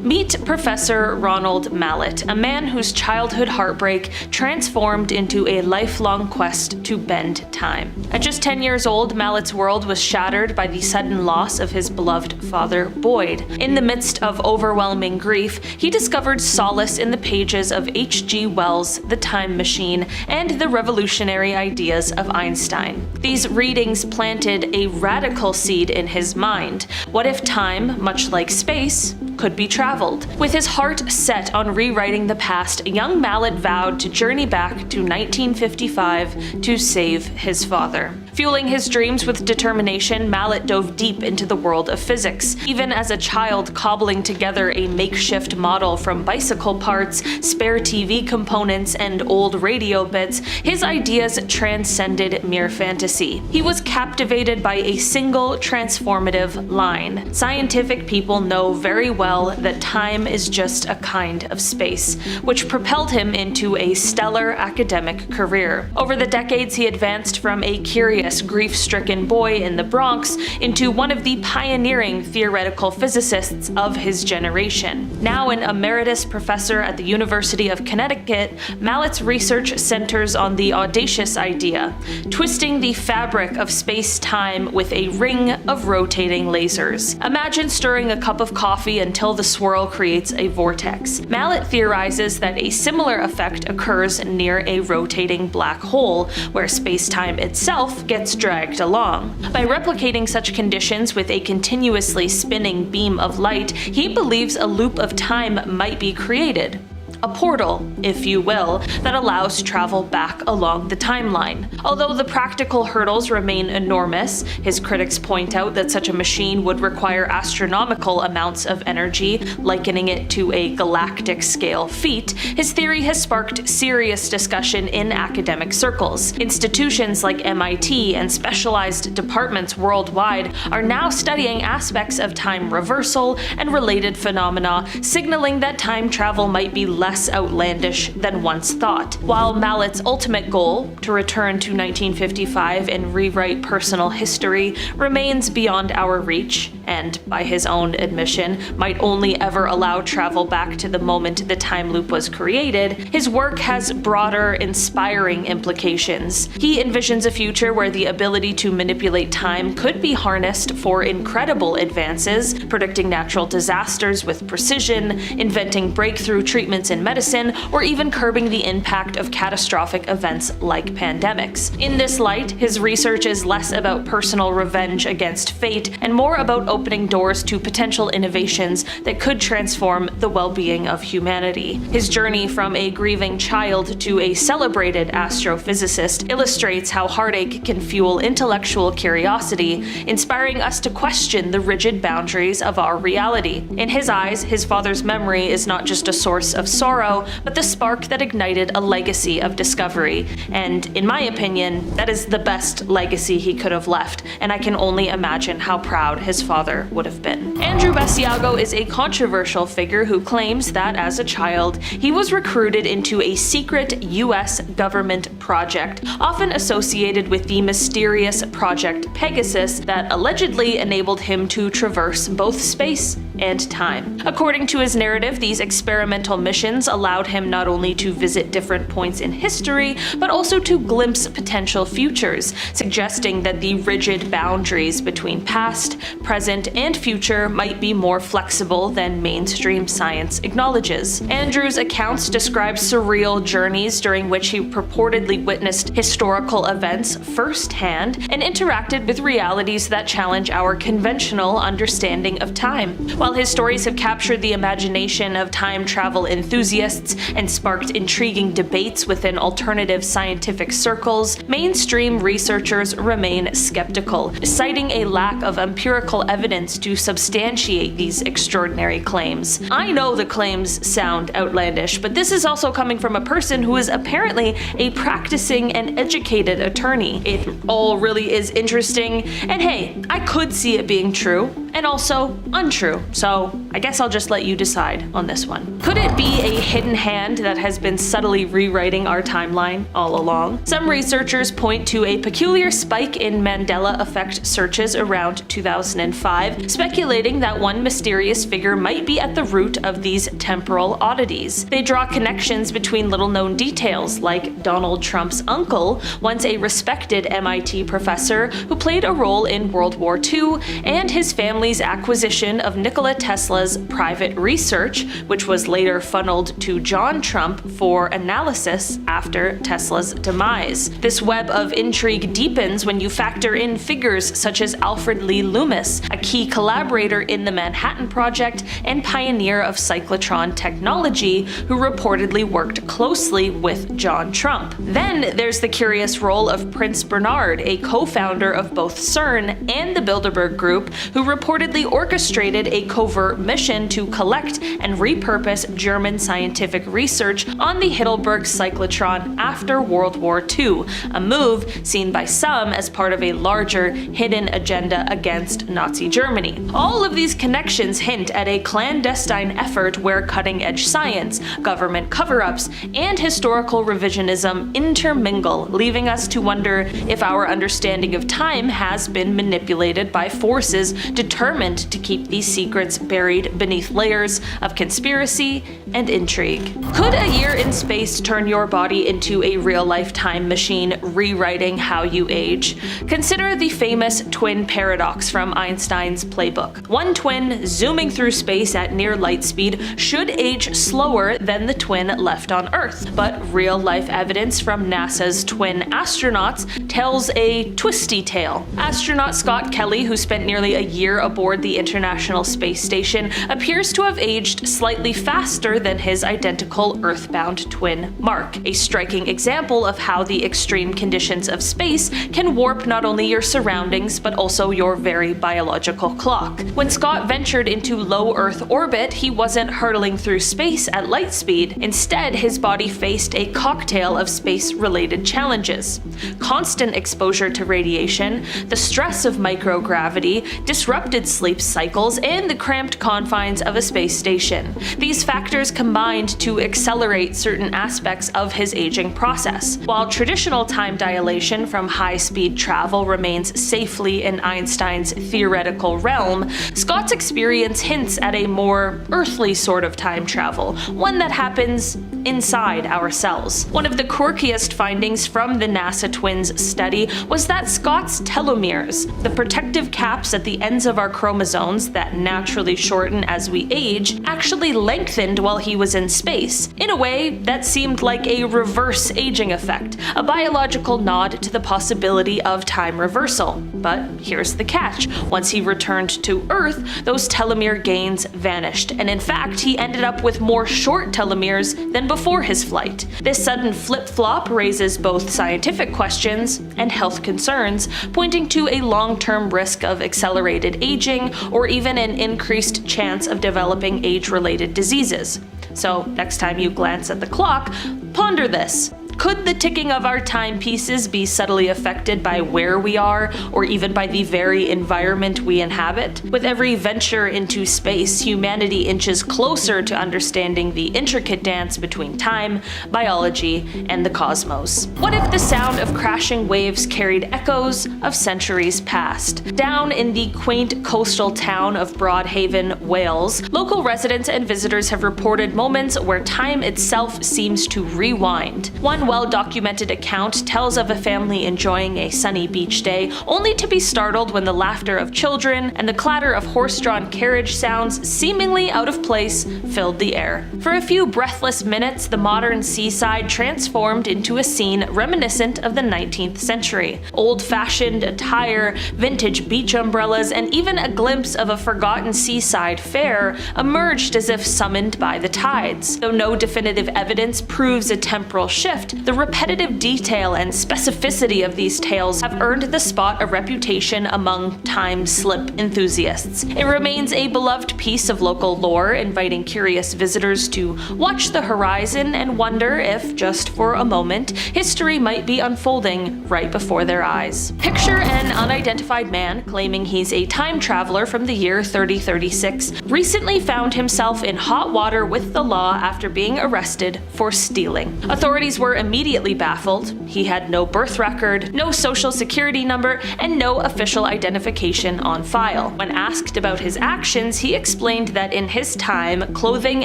Meet Professor Ronald Mallet, a man whose childhood heartbreak transformed into a lifelong quest to bend time. At just 10 years old, Mallet's world was shattered by the sudden loss of his beloved father, Boyd. In the midst of overwhelming grief, he discovered solace in the pages of H.G. Wells' The Time Machine and the revolutionary ideas of Einstein. These readings planted a radical seed in his mind. What if time, much like space, could be traveled? With his heart set on rewriting the past, young Mallet vowed to journey back to 1955 to save his father. Fueling his dreams with determination, Mallet dove deep into the world of physics. Even as a child cobbling together a makeshift model from bicycle parts, spare TV components, and old radio bits, his ideas transcended mere fantasy. He was captivated by a single transformative line. Scientific people know very well that time is just a kind of space, which propelled him into a stellar academic career. Over the decades, he advanced from a curious, grief-stricken boy in the Bronx into one of the pioneering theoretical physicists of his generation. Now an emeritus professor at the University of Connecticut, Mallet's research centers on the audacious idea, twisting the fabric of space-time with a ring of rotating lasers. Imagine stirring a cup of coffee until the swirl creates a vortex. Mallet theorizes that a similar effect occurs near a rotating black hole, where space-time itself gets dragged along. By replicating such conditions with a continuously spinning beam of light, he believes a loop of time might be created. A portal, if you will, that allows travel back along the timeline. Although the practical hurdles remain enormous, his critics point out that such a machine would require astronomical amounts of energy, likening it to a galactic-scale feat. His theory has sparked serious discussion in academic circles. Institutions like MIT and specialized departments worldwide are now studying aspects of time reversal and related phenomena, signaling that time travel might be less outlandish than once thought. While Mallet's ultimate goal, to return to 1955 and rewrite personal history, remains beyond our reach, and, by his own admission, might only ever allow travel back to the moment the time loop was created, his work has broader, inspiring implications. He envisions a future where the ability to manipulate time could be harnessed for incredible advances, predicting natural disasters with precision, inventing breakthrough treatments in medicine, or even curbing the impact of catastrophic events like pandemics. In this light, his research is less about personal revenge against fate and more about opening doors to potential innovations that could transform the well-being of humanity. His journey from a grieving child to a celebrated astrophysicist illustrates how heartache can fuel intellectual curiosity, inspiring us to question the rigid boundaries of our reality. In his eyes, his father's memory is not just a source of sorrow, but the spark that ignited a legacy of discovery. And in my opinion, that is the best legacy he could have left, and I can only imagine how proud his father would have been. Andrew Basiago is a controversial figure who claims that as a child, he was recruited into a secret US government project, often associated with the mysterious Project Pegasus that allegedly enabled him to traverse both space and time. According to his narrative, these experimental missions allowed him not only to visit different points in history, but also to glimpse potential futures, suggesting that the rigid boundaries between past, present, and future might be more flexible than mainstream science acknowledges. Andrew's accounts describe surreal journeys during which he purportedly witnessed historical events firsthand and interacted with realities that challenge our conventional understanding of time. While his stories have captured the imagination of time travel enthusiasts and sparked intriguing debates within alternative scientific circles, mainstream researchers remain skeptical, citing a lack of empirical evidence to substantiate these extraordinary claims. I know the claims sound outlandish, but this is also coming from a person who is apparently a practicing and educated attorney. It all really is interesting, and hey, I could see it being true, and also untrue, so I guess I'll just let you decide on this one. Could it be a hidden hand that has been subtly rewriting our timeline all along? Some researchers point to a peculiar spike in Mandela effect searches around 2005, speculating that one mysterious figure might be at the root of these temporal oddities. They draw connections between little-known details, like Donald Trump's uncle, once a respected MIT professor who played a role in World War II, and his family's acquisition of Nikola Tesla's private research, which was later funneled to John Trump for analysis after Tesla's demise. This web of intrigue deepens when you factor in figures such as Alfred Lee Loomis, a key collaborator in the Manhattan Project and pioneer of cyclotron technology, who reportedly worked closely with John Trump. Then there's the curious role of Prince Bernhard, a co-founder of both CERN and the Bilderberg Group, who reportedly orchestrated a covert mission to collect and repurpose German scientific research on the Heidelberg cyclotron after World War II, a move seen by some as part of a larger hidden agenda against Nazi Germany. All of these connections hint at a clandestine effort where cutting-edge science, government cover-ups, and historical revisionism intermingle, leaving us to wonder if our understanding of time has been manipulated by forces determined to keep these secrets buried beneath layers of conspiracy and intrigue. Could a year in space turn your body into a real-life time machine, rewriting how you age? Consider the famous twin paradox from Einstein's playbook. One twin zooming through space at near light speed should age slower than the twin left on Earth, but real-life evidence from NASA's twin astronauts tells a twisty tale. Astronaut Scott Kelly, who spent nearly a year aboard the International Space Station, appears to have aged slightly faster than his identical Earthbound twin Mark, a striking example of how the extreme conditions of space can warp not only your surroundings but also your very biological clock. When Scott ventured into low Earth orbit, he wasn't hurtling through space at light speed. Instead, his body faced a cocktail of space-related challenges. Constant exposure to radiation, the stress of microgravity, disrupted sleep cycles, and the cramped confines of a space station. These factors combined to accelerate certain aspects of his aging process. While traditional time dilation from high-speed travel remains safely in Einstein's theoretical realm, Scott's experience hints at a more earthly sort of time travel, one that happens inside our cells. One of the quirkiest findings from the NASA twins study was that Scott's telomeres, the protective caps at the ends of our chromosomes that naturally shorten as we age, actually lengthened while he was in space, in a way that seemed like a reverse aging effect, a biological nod to the possibility of time reversal. But here's the catch. Once he returned to Earth, those telomere gains vanished, and in fact, he ended up with more short telomeres than before his flight. This sudden flip-flop raises both scientific questions and health concerns, pointing to a long-term risk of accelerated aging or even an increased chance of developing age-related diseases. So, next time you glance at the clock, ponder this. Could the ticking of our timepieces be subtly affected by where we are, or even by the very environment we inhabit? With every venture into space, humanity inches closer to understanding the intricate dance between time, biology, and the cosmos. What if the sound of crashing waves carried echoes of centuries past? Down in the quaint coastal town of Broadhaven, Wales, local residents and visitors have reported moments where time itself seems to rewind. One well-documented account tells of a family enjoying a sunny beach day, only to be startled when the laughter of children and the clatter of horse-drawn carriage sounds seemingly out of place filled the air. For a few breathless minutes, the modern seaside transformed into a scene reminiscent of the 19th century. Old-fashioned attire, vintage beach umbrellas, and even a glimpse of a forgotten seaside fair emerged as if summoned by the tides. Though no definitive evidence proves a temporal shift, The repetitive detail and specificity of these tales have earned the spot a reputation among time slip enthusiasts. It remains a beloved piece of local lore, inviting curious visitors to watch the horizon and wonder if, just for a moment, history might be unfolding right before their eyes. Picture an unidentified man claiming he's a time traveler from the year 3036 recently found himself in hot water with the law after being arrested for stealing. Authorities were immediately baffled. He had no birth record, no social security number, and no official identification on file. When asked about his actions, he explained that in his time, clothing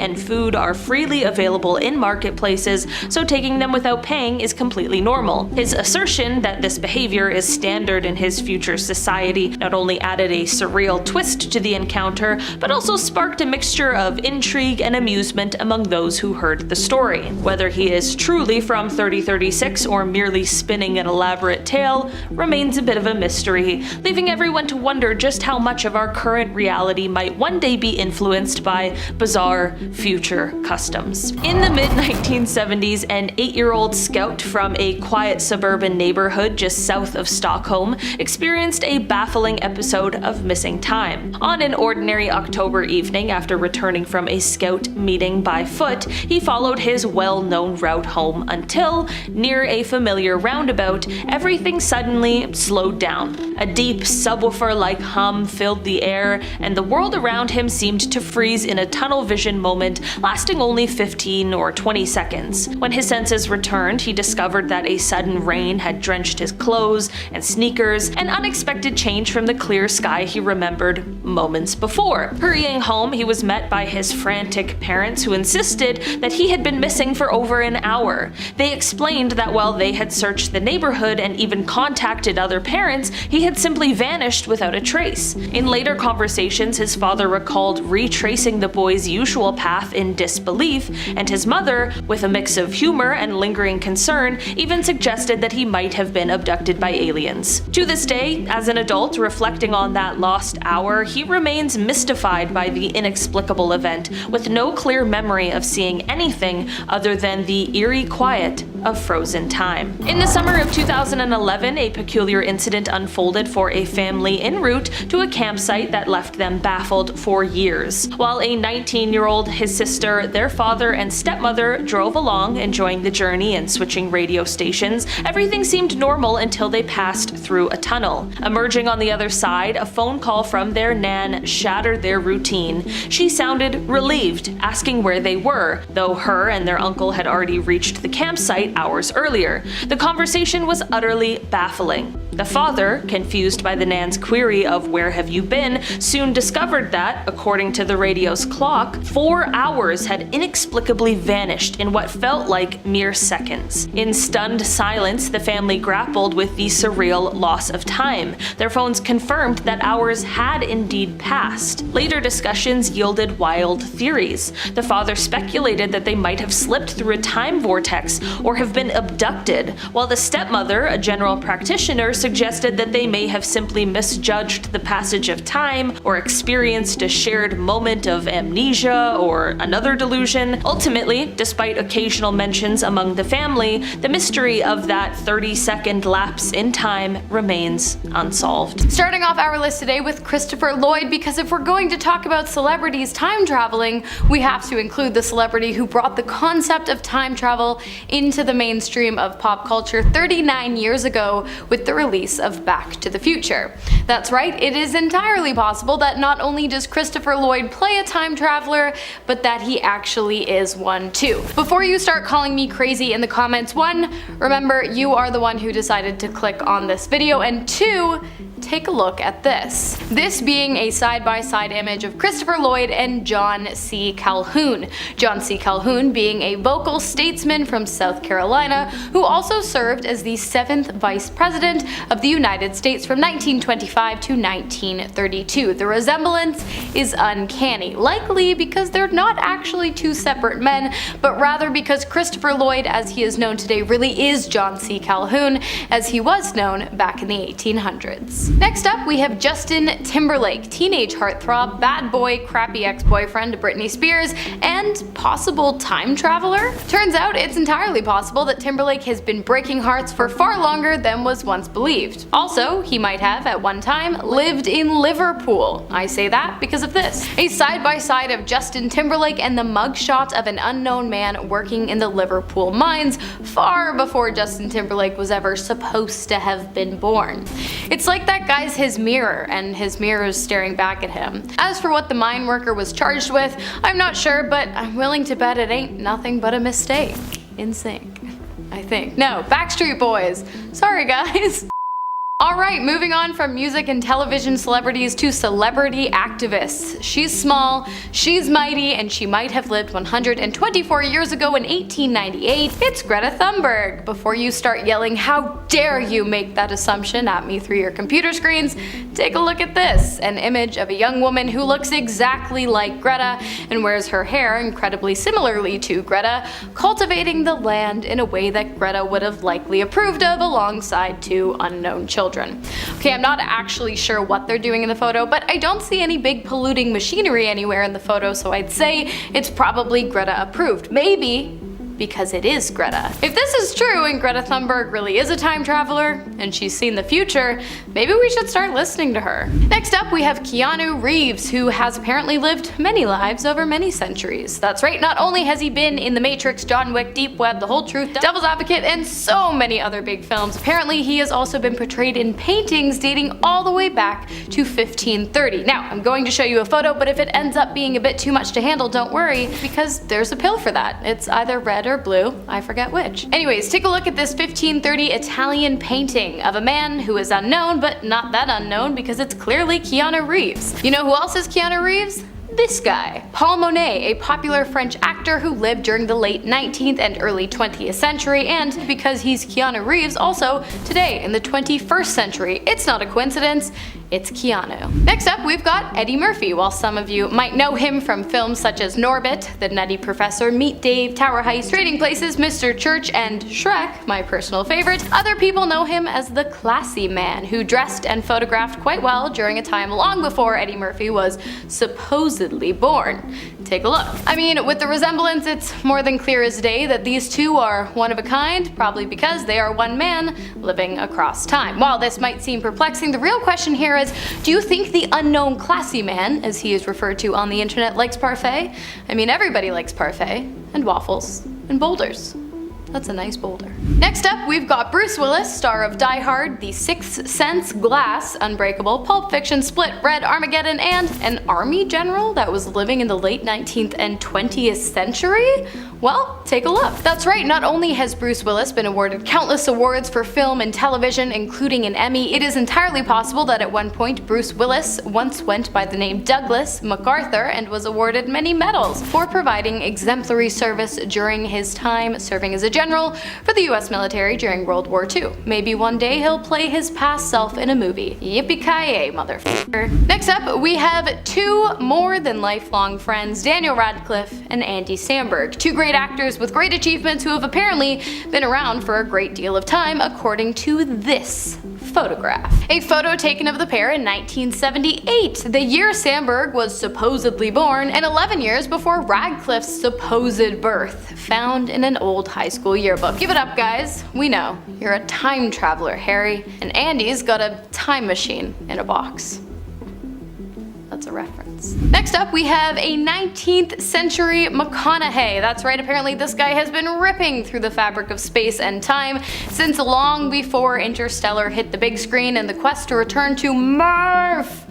and food are freely available in marketplaces, so taking them without paying is completely normal. His assertion that this behavior is standard in his future society not only added a surreal twist to the encounter, but also sparked a mixture of intrigue and amusement among those who heard the story. Whether he is truly from 3036 or merely spinning an elaborate tale remains a bit of a mystery, leaving everyone to wonder just how much of our current reality might one day be influenced by bizarre future customs. In the mid-1970s, an 8-year-old scout from a quiet suburban neighborhood just south of Stockholm experienced a baffling episode of missing time. On an ordinary October evening, after returning from a scout meeting by foot, he followed his well-known route home until, near a familiar roundabout, everything suddenly slowed down. A deep subwoofer-like hum filled the air, and the world around him seemed to freeze in a tunnel vision moment lasting only 15 or 20 seconds. When his senses returned, he discovered that a sudden rain had drenched his clothes and sneakers, an unexpected change from the clear sky he remembered moments before. Hurrying home, he was met by his frantic parents, who insisted that he had been missing for over an hour. They explained that while they had searched the neighborhood and even contacted other parents, he had simply vanished without a trace. In later conversations, his father recalled retracing the boy's usual path in disbelief, and his mother, with a mix of humor and lingering concern, even suggested that he might have been abducted by aliens. To this day, as an adult reflecting on that lost hour, he remains mystified by the inexplicable event, with no clear memory of seeing anything other than the eerie quiet of frozen time. In the summer of 2011, a peculiar incident unfolded for a family en route to a campsite that left them baffled for years. While a 19-year-old, his sister, their father, and stepmother drove along, enjoying the journey and switching radio stations, everything seemed normal until they passed through a tunnel. Emerging on the other side, a phone call from their nan shattered their routine. She sounded relieved, asking where they were, though her and their uncle had already reached the campsite hours earlier. The conversation was utterly baffling. The father, confused by the nan's query of "where have you been," soon discovered that, according to the radio's clock, 4 hours had inexplicably vanished in what felt like mere seconds. In stunned silence, the family grappled with the surreal loss of time. Their phones confirmed that hours had indeed passed. Later discussions yielded wild theories. The father speculated that they might have slipped through a time vortex or have been abducted, while the stepmother, a general practitioner, suggested that they may have simply misjudged the passage of time or experienced a shared moment of amnesia or another delusion. Ultimately, despite occasional mentions among the family, the mystery of that 30-second lapse in time remains unsolved. Starting off our list today with Christopher Lloyd, because if we're going to talk about celebrities time traveling, we have to include the celebrity who brought the concept of time travel into the mainstream of pop culture 39 years ago with the release of Back to the Future. That's right, it is entirely possible that not only does Christopher Lloyd play a time traveler, but that he actually is one too. Before you start calling me crazy in the comments, 1, remember you are the one who decided to click on this video, and 2, take a look at this. This being a side-by-side image of Christopher Lloyd and John C. Calhoun. John C. Calhoun being a vocal statesman from South Carolina who also served as the 7th Vice President of the United States from 1925 to 1932. The resemblance is uncanny, likely because they're not actually two separate men, but rather because Christopher Lloyd, as he is known today, really is John C. Calhoun, as he was known back in the 1800s. Next up, we have Justin Timberlake, teenage heartthrob, bad boy, crappy ex-boyfriend to Britney Spears, and possible time traveler? Turns out it's entirely possible that Timberlake has been breaking hearts for far longer than was once believed. Also, he might have, at one time, lived in Liverpool. I say that because of this. A side-by-side of Justin Timberlake and the mugshot of an unknown man working in the Liverpool mines far before Justin Timberlake was ever supposed to have been born. It's like that guy's his mirror, and his mirror is staring back at him. As for what the mine worker was charged with, I'm not sure, but I'm willing to bet it ain't nothing but a mistake. In sync, I think. No, Backstreet Boys. Sorry guys. Alright, moving on from music and television celebrities to celebrity activists. She's small, she's mighty, and she might have lived 124 years ago in 1898. It's Greta Thunberg. Before you start yelling, "How dare you make that assumption" at me through your computer screens, take a look at this. An image of a young woman who looks exactly like Greta and wears her hair incredibly similarly to Greta, cultivating the land in a way that Greta would have likely approved of alongside two unknown children. Okay, I'm not actually sure what they're doing in the photo, but I don't see any big polluting machinery anywhere in the photo, so I'd say it's probably Greta approved. Maybe because it is Greta. If this is true and Greta Thunberg really is a time traveler and she's seen the future, maybe we should start listening to her. Next up, we have Keanu Reeves, who has apparently lived many lives over many centuries. That's right, not only has he been in The Matrix, John Wick, Deep Web, The Whole Truth, Devil's Advocate, and so many other big films, apparently he has also been portrayed in paintings dating all the way back to 1530. Now, I'm going to show you a photo, but if it ends up being a bit too much to handle, don't worry, because there's a pill for that. It's either red or blue, I forget which. Anyways, take a look at this 1530 Italian painting of a man who is unknown, but not that unknown because it's clearly Keanu Reeves. You know who else is Keanu Reeves? This guy, Paul Monet, a popular French actor who lived during the late 19th and early 20th century, and because he's Keanu Reeves, also today in the 21st century. It's not a coincidence, it's Keanu. Next up, we've got Eddie Murphy. While some of you might know him from films such as Norbit, The Nutty Professor, Meet Dave, Tower Heist, Trading Places, Mr. Church, and Shrek, my personal favorite, other people know him as the classy man who dressed and photographed quite well during a time long before Eddie Murphy was supposedly born. Take a look. I mean, with the resemblance, it's more than clear as day that these two are one of a kind, probably because they are one man living across time. While this might seem perplexing, the real question here is, do you think the unknown classy man, as he is referred to on the internet, likes parfait? I mean, everybody likes parfait, and waffles, and boulders. That's a nice boulder. Next up, we've got Bruce Willis, star of Die Hard, The Sixth Sense, Glass, Unbreakable, Pulp Fiction, Split, Red, Armageddon, and an army general that was living in the late 19th and 20th century? Well, take a look. That's right, not only has Bruce Willis been awarded countless awards for film and television, including an Emmy, it is entirely possible that at one point Bruce Willis once went by the name Douglas MacArthur and was awarded many medals for providing exemplary service during his time serving as a general for the US military during World War II. Maybe one day he'll play his past self in a movie. Yippee-ki-yay, motherfucker. Next up, we have two more than lifelong friends, Daniel Radcliffe and Andy Samberg, two great actors with great achievements who have apparently been around for a great deal of time, according to this photograph. A photo taken of the pair in 1978, the year Samberg was supposedly born, and 11 years before Radcliffe's supposed birth, found in an old high school yearbook. Give it up, guys. We know. You're a time traveler, Harry. And Andy's got a time machine in a box. That's a reference. Next up, we have a 19th century McConaughey. That's right, apparently this guy has been ripping through the fabric of space and time since long before Interstellar hit the big screen and the quest to return to Murph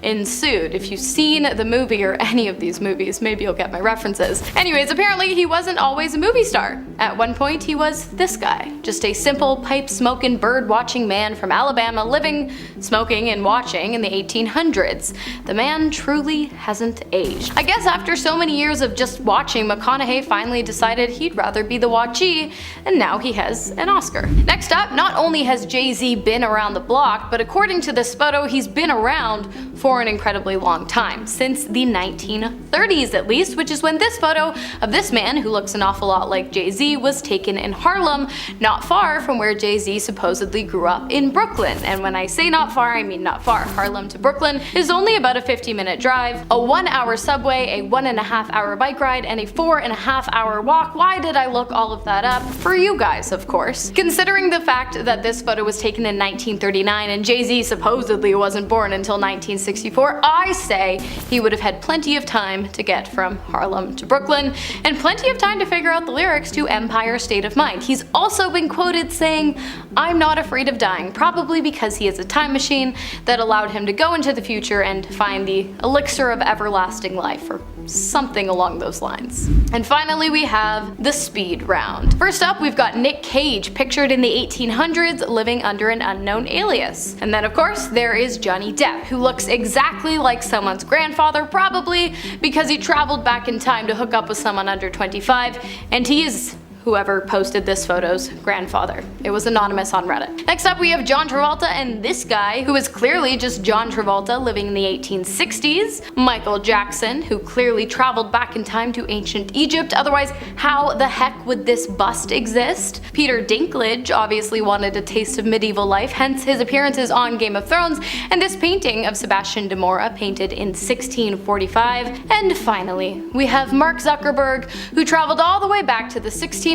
ensued. If you've seen the movie or any of these movies, maybe you'll get my references. Anyways, apparently he wasn't always a movie star. At one point he was this guy, just a simple pipe-smoking, bird-watching man from Alabama living, smoking, and watching in the 1800s. The man truly hasn't aged. I guess after so many years of just watching, McConaughey finally decided he'd rather be the watchee, and now he has an Oscar. Next up, not only has Jay-Z been around the block, but according to this photo, he's been around for an incredibly long time, since the 1930s at least, which is when this photo of this man, who looks an awful lot like Jay-Z, was taken in Harlem, not far from where Jay-Z supposedly grew up in Brooklyn. And when I say not far, I mean not far. Harlem to Brooklyn is only about a 50-minute drive, a 1-hour subway, a 1.5-hour bike ride, and a 4.5-hour walk. Why did I look all of that up? For you guys, of course. Considering the fact that this photo was taken in 1939 and Jay-Z supposedly wasn't born until 1964, I say he would have had plenty of time to get from Harlem to Brooklyn, and plenty of time to figure out the lyrics to Empire State of Mind. He's also been quoted saying, "I'm not afraid of dying," probably because he has a time machine that allowed him to go into the future and find the elixir of everlasting life, or something along those lines. And finally we have the speed round. First up, we've got Nick Cage, pictured in the 1800s living under an unknown alias. And then of course there is Johnny Depp, who looks exactly like someone's grandfather, probably because he traveled back in time to hook up with someone under 25, and he is whoever posted this photo's grandfather. It was anonymous on Reddit. Next up we have John Travolta and this guy, who is clearly just John Travolta living in the 1860s. Michael Jackson, who clearly traveled back in time to ancient Egypt, otherwise how the heck would this bust exist? Peter Dinklage obviously wanted a taste of medieval life, hence his appearances on Game of Thrones, and this painting of Sebastian de Mora painted in 1645. And finally, we have Mark Zuckerberg, who traveled all the way back to the 1600s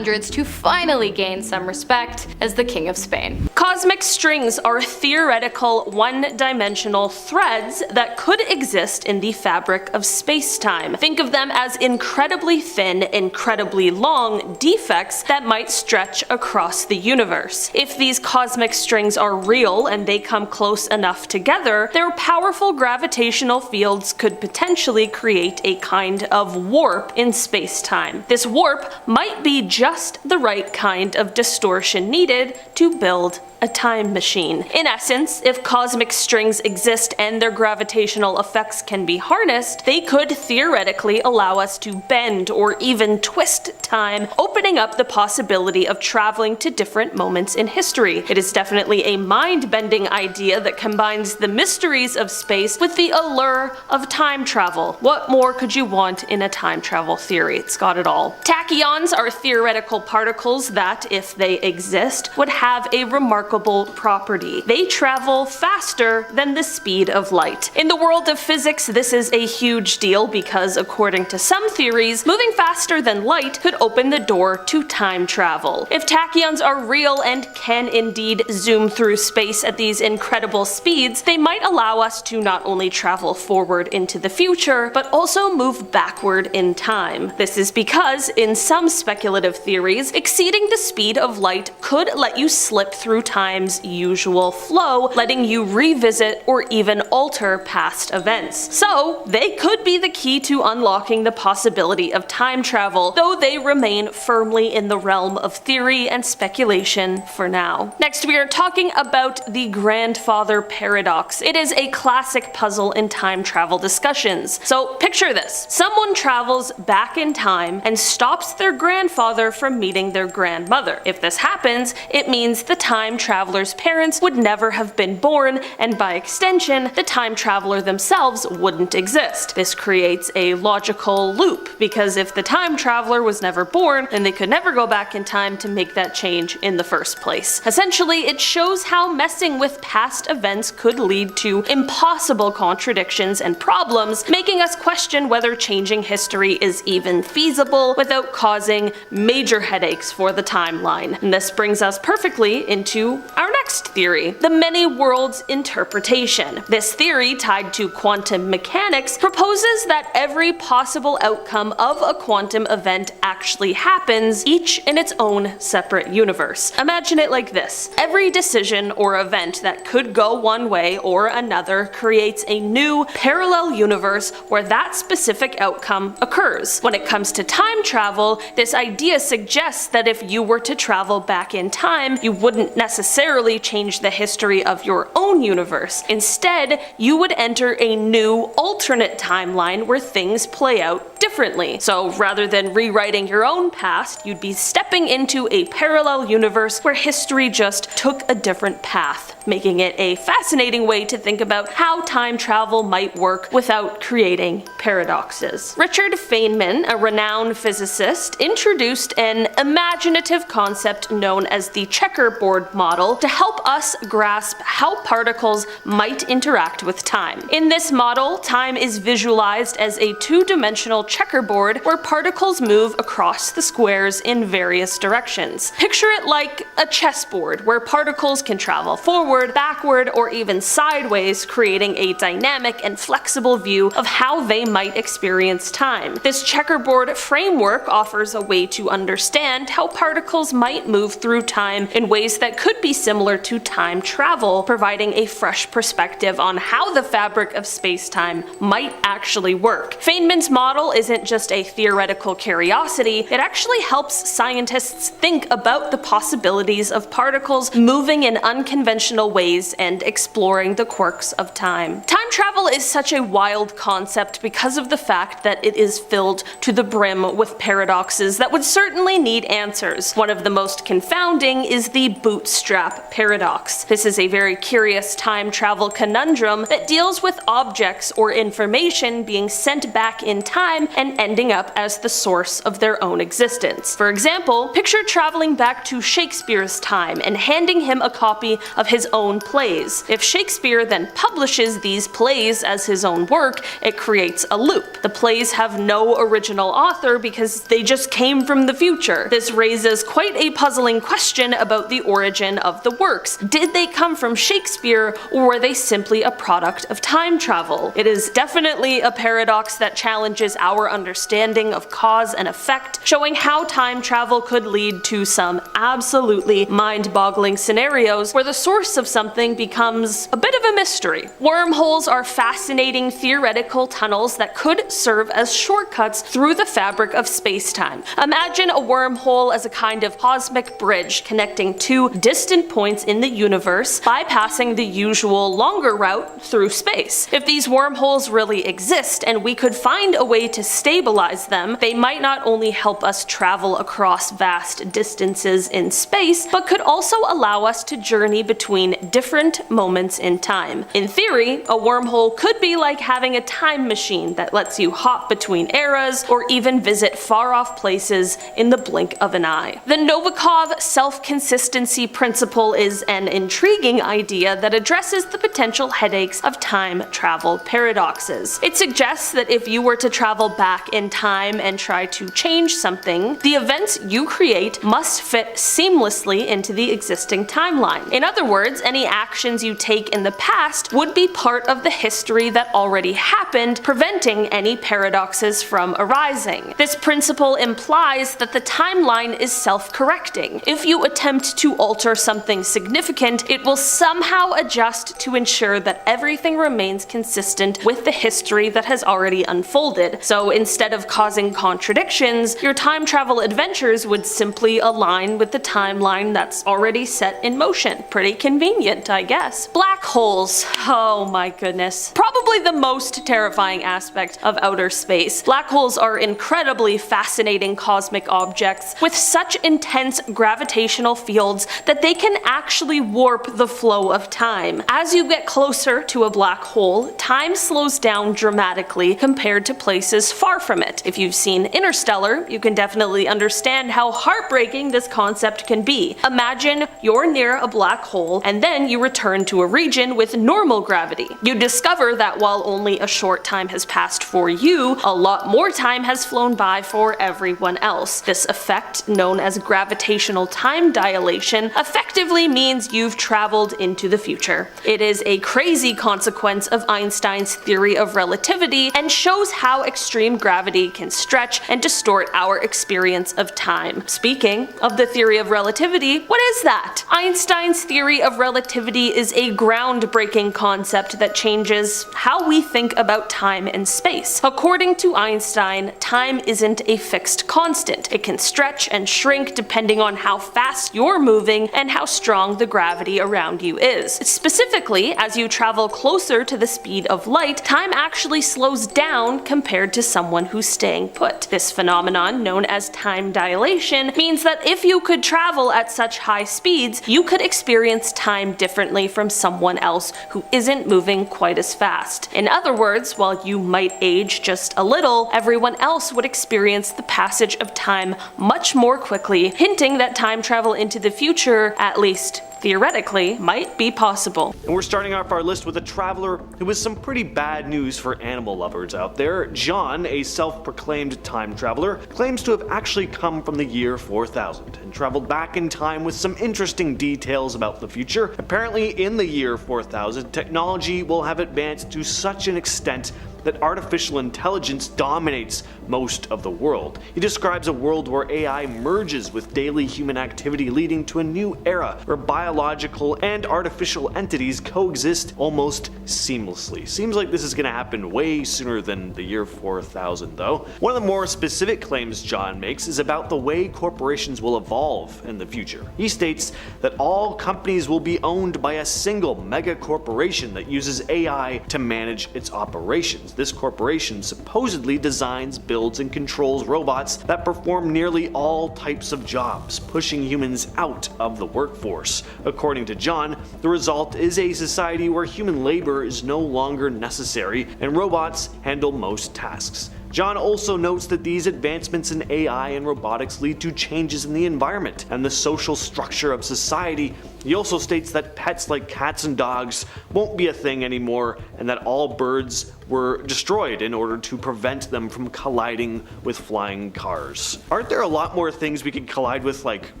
to finally gain some respect as the King of Spain. Cosmic strings are theoretical one-dimensional threads that could exist in the fabric of space-time. Think of them as incredibly thin, incredibly long defects that might stretch across the universe. If these cosmic strings are real and they come close enough together, their powerful gravitational fields could potentially create a kind of warp in space-time. This warp might be just the right kind of distortion needed to build a time machine. In essence, if cosmic strings exist and their gravitational effects can be harnessed, they could theoretically allow us to bend or even twist time, opening up the possibility of traveling to different moments in history. It is definitely a mind-bending idea that combines the mysteries of space with the allure of time travel. What more could you want in a time travel theory? It's got it all. Tachyons are theoretical particles that, if they exist, would have a remarkable property. They travel faster than the speed of light. In the world of physics, this is a huge deal because, according to some theories, moving faster than light could open the door to time travel. If tachyons are real and can indeed zoom through space at these incredible speeds, they might allow us to not only travel forward into the future, but also move backward in time. This is because, in some speculative theories, exceeding the speed of light could let you slip through time's usual flow, letting you revisit or even alter past events. So, they could be the key to unlocking the possibility of time travel, though they remain firmly in the realm of theory and speculation for now. Next, we are talking about the grandfather paradox. It is a classic puzzle in time travel discussions. So, picture this. Someone travels back in time and stops their grandfather from meeting their grandmother. If this happens, it means the time traveler's parents would never have been born, and by extension, the time traveler themselves wouldn't exist. This creates a logical loop, because if the time traveler was never born, then they could never go back in time to make that change in the first place. Essentially, it shows how messing with past events could lead to impossible contradictions and problems, making us question whether changing history is even feasible without causing major headaches for the timeline. And this brings us perfectly into our next next theory, the many worlds interpretation. This theory, tied to quantum mechanics, proposes that every possible outcome of a quantum event actually happens, each in its own separate universe. Imagine it like this. Every decision or event that could go one way or another creates a new parallel universe where that specific outcome occurs. When it comes to time travel, this idea suggests that if you were to travel back in time, you wouldn't necessarily change the history of your own universe. Instead, you would enter a new alternate timeline where things play out differently. So rather than rewriting your own past, you'd be stepping into a parallel universe where history just took a different path, making it a fascinating way to think about how time travel might work without creating paradoxes. Richard Feynman, a renowned physicist, introduced an imaginative concept known as the checkerboard model to help us grasp how particles might interact with time. In this model, time is visualized as a two-dimensional checkerboard where particles move across the squares in various directions. Picture it like a chessboard where particles can travel forward, backward, or even sideways, creating a dynamic and flexible view of how they might experience time. This checkerboard framework offers a way to understand how particles might move through time in ways that could be similar to time travel, providing a fresh perspective on how the fabric of space-time might actually work. Feynman's model isn't just a theoretical curiosity, it actually helps scientists think about the possibilities of particles moving in unconventional ways and exploring the quirks of time. Time travel is such a wild concept because of the fact that it is filled to the brim with paradoxes that would certainly need answers. One of the most confounding is the bootstrap paradox. This is a very curious time travel conundrum that deals with objects or information being sent back in time and ending up as the source of their own existence. For example, picture traveling back to Shakespeare's time and handing him a copy of his own plays. If Shakespeare then publishes these plays as his own work, it creates a loop. The plays have no original author because they just came from the future. This raises quite a puzzling question about the origin of the works. Did they come from Shakespeare, or were they simply a product of time travel? It is definitely a paradox that challenges our understanding of cause and effect, showing how time travel could lead to some absolutely mind-boggling scenarios where the source of something becomes a bit of a mystery. Wormholes are fascinating theoretical tunnels that could serve as shortcuts through the fabric of space-time. Imagine a wormhole as a kind of cosmic bridge connecting two distant points in the universe, bypassing the usual longer route through space. If these wormholes really exist and we could find a way to stabilize them, they might not only help us travel across vast distances in space, but could also allow us to journey between different moments in time. In theory, a wormhole could be like having a time machine that lets you hop between eras or even visit far-off places in the blink of an eye. The Novikov self-consistency principle is an intriguing idea that addresses the potential headaches of time travel paradoxes. It suggests that if you were to travel back in time and try to change something, the events you create must fit seamlessly into the existing timeline. In other words, any actions you take in the past would be part of the history that already happened, preventing any paradoxes from arising. This principle implies that the timeline is self-correcting. If you attempt to alter something significant, it will somehow adjust to ensure that everything remains consistent with the history that has already unfolded. So instead of causing contradictions, your time travel adventures would simply align with the timeline that's already set in motion. Pretty convenient, I guess. Black holes. Oh my goodness. Probably the most terrifying aspect of outer space. Black holes are incredibly fascinating cosmic objects with such intense gravitational fields that they can actually warp the flow of time. As you get closer to a black hole, time slows down dramatically compared to places far from it. If you've seen Interstellar, you can definitely understand how heartbreaking this concept can be. Imagine you're near a black hole and then you return to a region with normal gravity. You discover that while only a short time has passed for you, a lot more time has flown by for everyone else. This effect, known as gravitational time dilation, effectively means you've traveled into the future. It is a crazy consequence of Einstein's theory of relativity and shows how extreme gravity can stretch and distort our experience of time. Speaking of the theory of relativity, what is that? Einstein's theory of relativity is a groundbreaking concept that changes how we think about time and space. According to Einstein, time isn't a fixed constant. It can stretch and shrink depending on how fast you're moving and how strong the gravity around you is. Specifically, as you travel closer to the speed of light, time actually slows down compared to someone who's staying put. This phenomenon, known as time dilation, means that if you could travel at such high speeds, you could experience time differently from someone else who isn't moving quite as fast. In other words, while you might age just a little, everyone else would experience the passage of time much more quickly, hinting that time travel into the future, at least theoretically, might be possible. And we're starting off our list with a traveler who has some pretty bad news for animal lovers out there. John, a self-proclaimed time traveler, claims to have actually come from the year 4000 and traveled back in time with some interesting details about the future. Apparently, in the year 4000, technology will have advanced to such an extent that artificial intelligence dominates most of the world. He describes a world where AI merges with daily human activity, leading to a new era where biological and artificial entities coexist almost seamlessly. Seems like this is going to happen way sooner than the year 4000 though. One of the more specific claims John makes is about the way corporations will evolve in the future. He states that all companies will be owned by a single mega corporation that uses AI to manage its operations. This corporation supposedly designs, builds, and controls robots that perform nearly all types of jobs, pushing humans out of the workforce. According to John, the result is a society where human labor is no longer necessary and robots handle most tasks. John also notes that these advancements in AI and robotics lead to changes in the environment and the social structure of society. He also states that pets like cats and dogs won't be a thing anymore, and that all birds were destroyed in order to prevent them from colliding with flying cars. Aren't there a lot more things we could collide with, like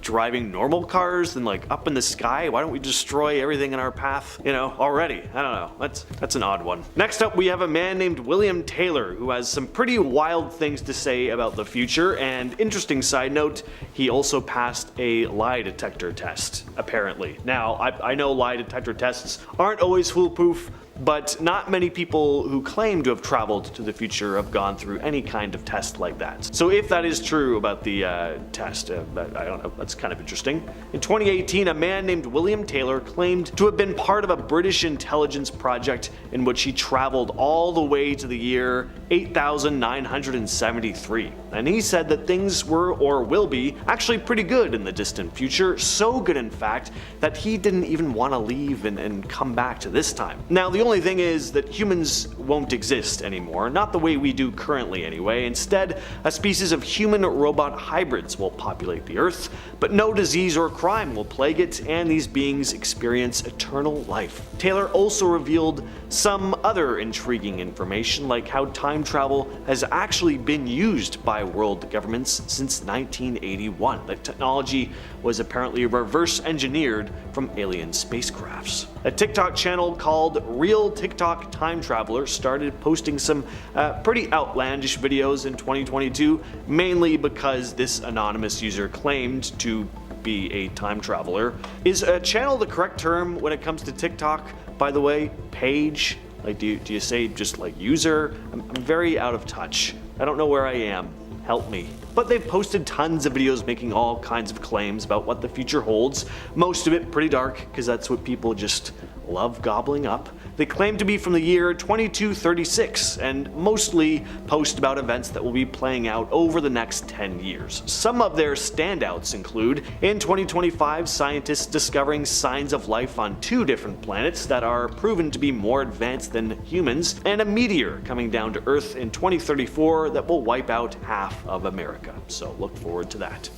driving normal cars, than like up in the sky? Why don't we destroy everything in our path, already? I don't know. That's an odd one. Next up, we have a man named William Taylor who has some pretty wild things to say about the future, and interesting side note, he also passed a lie detector test, apparently. Now, I know lie detector tests aren't always foolproof, but not many people who claim to have traveled to the future have gone through any kind of test like that. So if that is true about the test, I don't know, that's kind of interesting. In 2018, a man named William Taylor claimed to have been part of a British intelligence project in which he traveled all the way to the year 8973. And he said that things were, or will be, actually pretty good in the distant future, so good in fact that he didn't even want to leave and come back to this time. Now, the only thing is that humans won't exist anymore, not the way we do currently anyway. Instead, a species of human-robot hybrids will populate the Earth, but no disease or crime will plague it, and these beings experience eternal life. Taylor also revealed some other intriguing information, like how time travel has actually been used by world governments since 1981. The technology was apparently reverse engineered from alien spacecrafts. A TikTok channel called Real TikTok Time Traveler started posting some pretty outlandish videos in 2022, mainly because this anonymous user claimed to be a time traveler. Is a channel the correct term when it comes to TikTok, by the way? Page? Like, do you say just like user? I'm very out of touch. I don't know where I am. Help me. but they've posted tons of videos making all kinds of claims about what the future holds, most of it pretty dark, because that's what people just love gobbling up. They claim to be from the year 2236 and mostly post about events that will be playing out over the next 10 years. Some of their standouts include, in 2025, scientists discovering signs of life on 2 different planets that are proven to be more advanced than humans, and a meteor coming down to Earth in 2034 that will wipe out half of America. So look forward to that.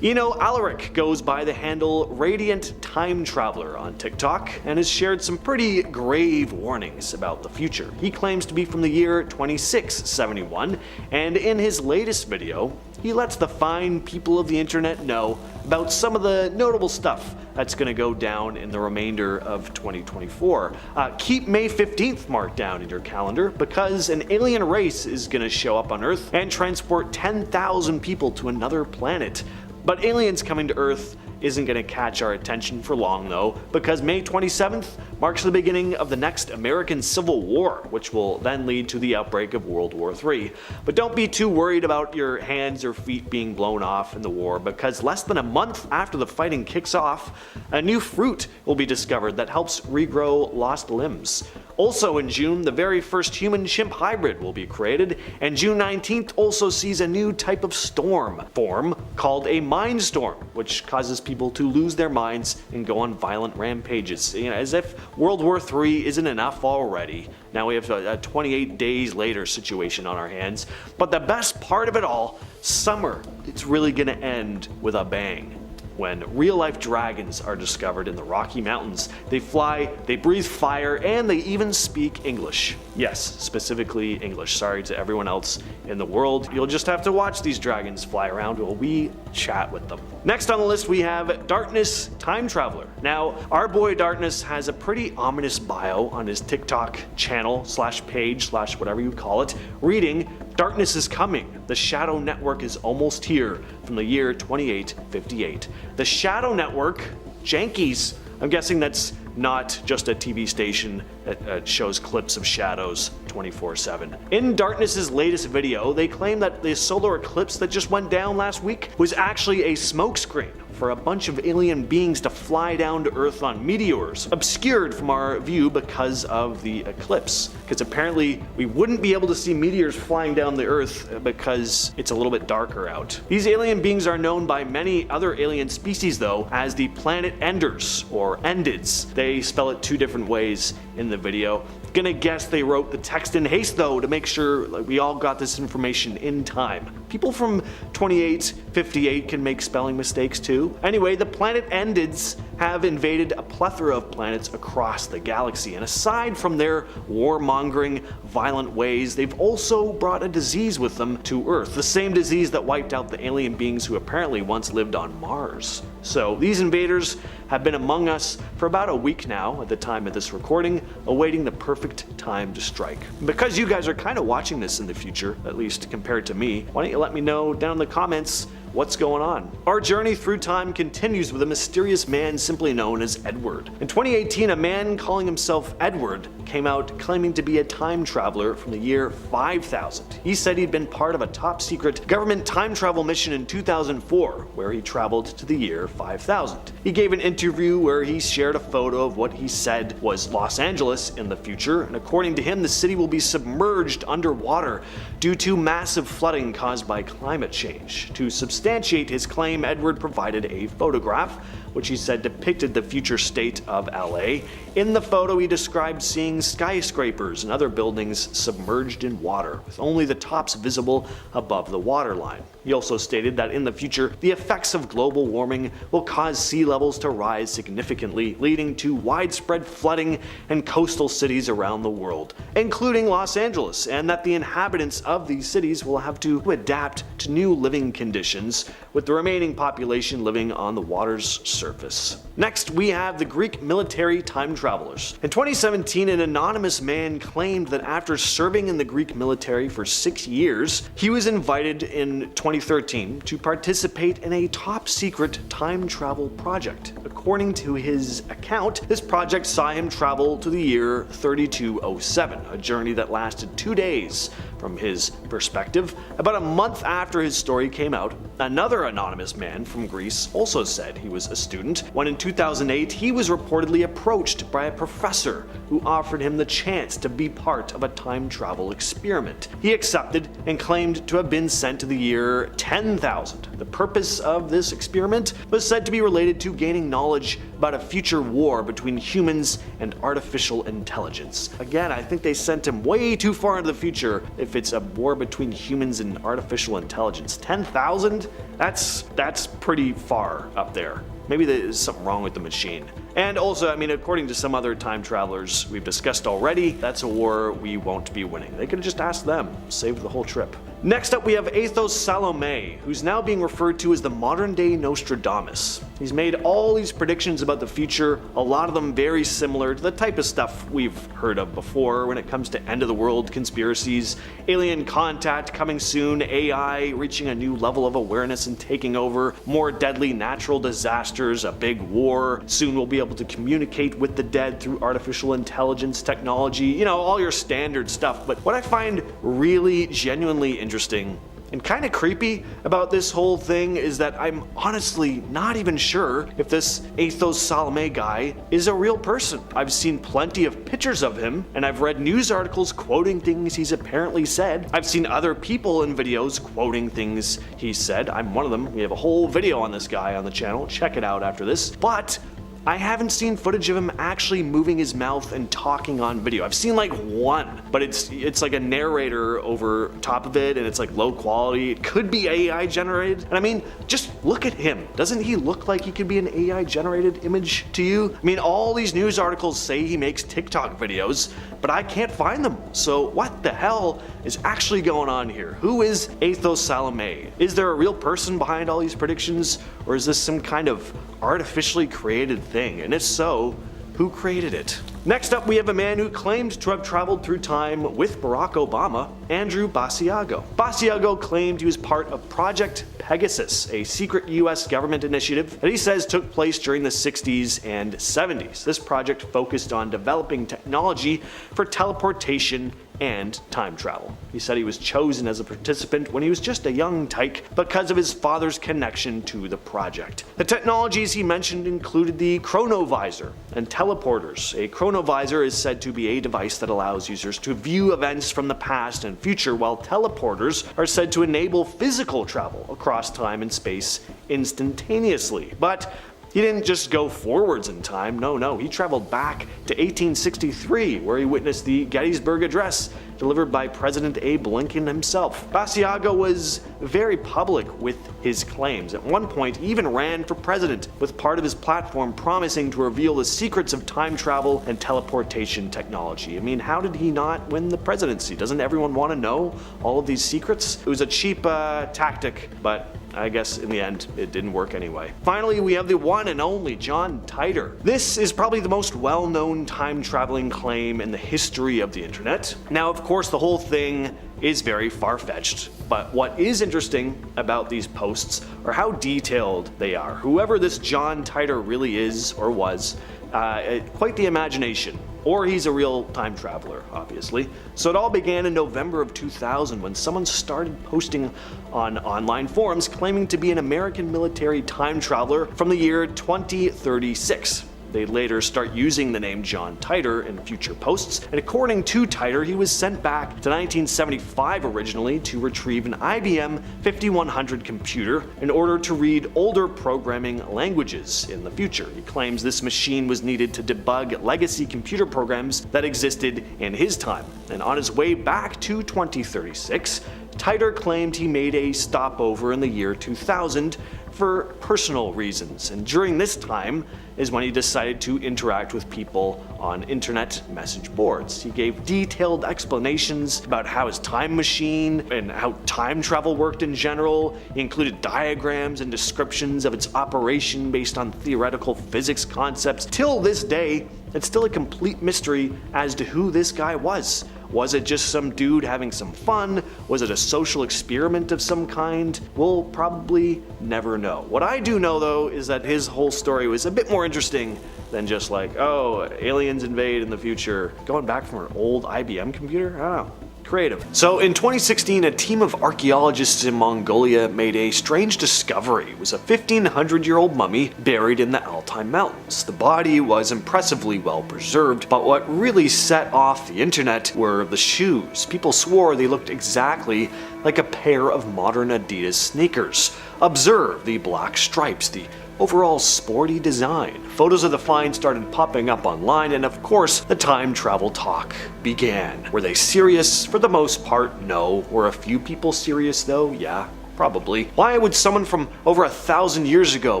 Alaric goes by the handle Radiant Time Traveler on TikTok and has shared some pretty grave warnings about the future. He claims to be from the year 2671, and in his latest video, he lets the fine people of the internet know about some of the notable stuff that's going to go down in the remainder of 2024. Keep May 15th marked down in your calendar, because an alien race is going to show up on Earth and transport 10,000 people to another planet. But aliens coming to Earth isn't going to catch our attention for long though, because May 27th marks the beginning of the next American Civil War, which will then lead to the outbreak of World War III. But don't be too worried about your hands or feet being blown off in the war, because less than a month after the fighting kicks off, a new fruit will be discovered that helps regrow lost limbs. Also in June, the very first human-chimp hybrid will be created, and June 19th also sees a new type of storm form called a mind storm, which causes people to lose their minds and go on violent rampages. As if World War III isn't enough already. Now we have a 28 days later situation on our hands. But the best part of it all, summer, it's really gonna end with a bang. When real-life dragons are discovered in the Rocky Mountains. They fly, they breathe fire, and they even speak English. Yes, specifically English. Sorry to everyone else in the world. You'll just have to watch these dragons fly around while we chat with them. Next on the list we have Darkness Time Traveler. Now, our boy Darkness has a pretty ominous bio on his TikTok channel / page / whatever you call it, reading, "Darkness is coming. The Shadow Network is almost here," from the year 2858. The Shadow Network? Jankies. I'm guessing that's not just a TV station that shows clips of shadows 24/7. In Darkness's latest video, they claim that the solar eclipse that just went down last week was actually a smokescreen for a bunch of alien beings to fly down to Earth on meteors, obscured from our view because of the eclipse. Because apparently we wouldn't be able to see meteors flying down the Earth because it's a little bit darker out. These alien beings are known by many other alien species though as the Planet Enders, or Endids. They spell it 2 different ways in the video. Gonna guess they wrote the text in haste though to make sure we all got this information in time. People from 2858 can make spelling mistakes too. Anyway, the Planet Endids have invaded a plethora of planets across the galaxy, and aside from their warmongering, violent ways, they've also brought a disease with them to Earth, the same disease that wiped out the alien beings who apparently once lived on Mars. So these invaders have been among us for about a week now at the time of this recording, awaiting the perfect time to strike. Because you guys are kind of watching this in the future, at least compared to me, why don't you let me know down in the comments what's going on. Our journey through time continues with a mysterious man simply known as Edward. In 2018, a man calling himself Edward came out claiming to be a time traveler from the year 5000. He said he'd been part of a top secret government time travel mission in 2004, where he traveled to the year 5000. He gave an interview where he shared a photo of what he said was Los Angeles in the future, and according to him, the city will be submerged underwater due to massive flooding caused by climate change. To substantiate his claim, Edward provided a photograph which he said depicted the future state of LA. In the photo, he described seeing skyscrapers and other buildings submerged in water, with only the tops visible above the waterline. He also stated that in the future, the effects of global warming will cause sea levels to rise significantly, leading to widespread flooding in coastal cities around the world, including Los Angeles, and that the inhabitants of these cities will have to adapt to new living conditions, with the remaining population living on the water's surface. Next, we have the Greek military time travelers. In 2017, an anonymous man claimed that after serving in the Greek military for 6 years, he was invited in 2013 to participate in a top secret time travel project. According to his account, this project saw him travel to the year 3207, a journey that lasted 2 days from his perspective. About a month after his story came out, another anonymous man from Greece also said he was a student, when in 2008 he was reportedly approached by a professor who offered him the chance to be part of a time travel experiment. He accepted and claimed to have been sent to the year 10,000. The purpose of this experiment was said to be related to gaining knowledge about a future war between humans and artificial intelligence. Again, I think they sent him way too far into the future if it's a war between humans and artificial intelligence. 10,000? That's pretty far up there. Maybe there's something wrong with the machine. And also, I mean, according to some other time travelers we've discussed already, that's a war we won't be winning. They could have just asked them, saved the whole trip. Next up, we have Athos Salome, who's now being referred to as the modern-day Nostradamus. He's made all these predictions about the future, a lot of them very similar to the type of stuff we've heard of before when it comes to end-of-the-world conspiracies, alien contact coming soon, AI reaching a new level of awareness and taking over, more deadly natural disasters, a big war, soon we'll be able to communicate with the dead through artificial intelligence technology, you know, all your standard stuff. But what I find really genuinely interesting and kind of creepy about this whole thing is that I'm honestly not even sure if this Athos Salome guy is a real person. I've seen plenty of pictures of him, and I've read news articles quoting things he's apparently said. I've seen other people in videos quoting things he said. I'm one of them. We have a whole video on this guy on the channel. Check it out after this. But I haven't seen footage of him actually moving his mouth and talking on video. I've seen like one, but it's like a narrator over top of it, and it's like low quality. It could be AI generated. And I mean, just look at him. Doesn't he look like he could be an AI generated image to you? I mean, all these news articles say he makes TikTok videos, but I can't find them. So what the hell is actually going on here? Who is Athos Salome? Is there a real person behind all these predictions, or is this some kind of artificially created thing? And if so, who created it? Next up, we have a man who claimed to have traveled through time with Barack Obama, Andrew Basiago. Basiago claimed he was part of Project Pegasus, a secret US government initiative that he says took place during the 60s and 70s. This project focused on developing technology for teleportation and time travel. He said he was chosen as a participant when he was just a young tyke because of his father's connection to the project. The technologies he mentioned included the chronovisor and teleporters. A chronovisor is said to be a device that allows users to view events from the past and future, while teleporters are said to enable physical travel across time and space instantaneously. But he didn't just go forwards in time, no, he traveled back to 1863, where he witnessed the Gettysburg Address delivered by President Abe Lincoln himself. Basiago was very public with his claims. At one point, he even ran for president, with part of his platform promising to reveal the secrets of time travel and teleportation technology. I mean, how did he not win the presidency? Doesn't everyone want to know all of these secrets? It was a cheap tactic, but I guess in the end, it didn't work anyway. Finally, we have the one and only John Titor. This is probably the most well-known time-traveling claim in the history of the internet. Now, of course, the whole thing is very far-fetched, but what is interesting about these posts are how detailed they are. Whoever this John Titor really is or was, quite the imagination. Or he's a real time traveler, obviously. So it all began in November of 2000 when someone started posting on online forums claiming to be an American military time traveler from the year 2036. They'd later start using the name John Titor in future posts, and according to Titor, he was sent back to 1975 originally to retrieve an IBM 5100 computer in order to read older programming languages in the future. He claims this machine was needed to debug legacy computer programs that existed in his time. And on his way back to 2036, Titor claimed he made a stopover in the year 2000 for personal reasons, and during this time is when he decided to interact with people on internet message boards. He gave detailed explanations about how his time machine and how time travel worked in general. He included diagrams and descriptions of its operation based on theoretical physics concepts. Till this day, it's still a complete mystery as to who this guy was. Was it just some dude having some fun? Was it a social experiment of some kind? We'll probably never know. What I do know though is that his whole story was a bit more interesting than just like, oh, aliens invade in the future. Going back from an old IBM computer? I don't know. creative. So in 2016, a team of archaeologists in Mongolia made a strange discovery. It was a 1500-year-old mummy buried in the Altai Mountains. The body was impressively well preserved, but what really set off the internet were the shoes. People swore they looked exactly like a pair of modern Adidas sneakers. Observe the black stripes, the overall sporty design. Photos of the find started popping up online, and of course, the time travel talk began. Were they serious? For the most part, no. Were a few people serious though? Yeah, probably. Why would someone from over 1,000 years ago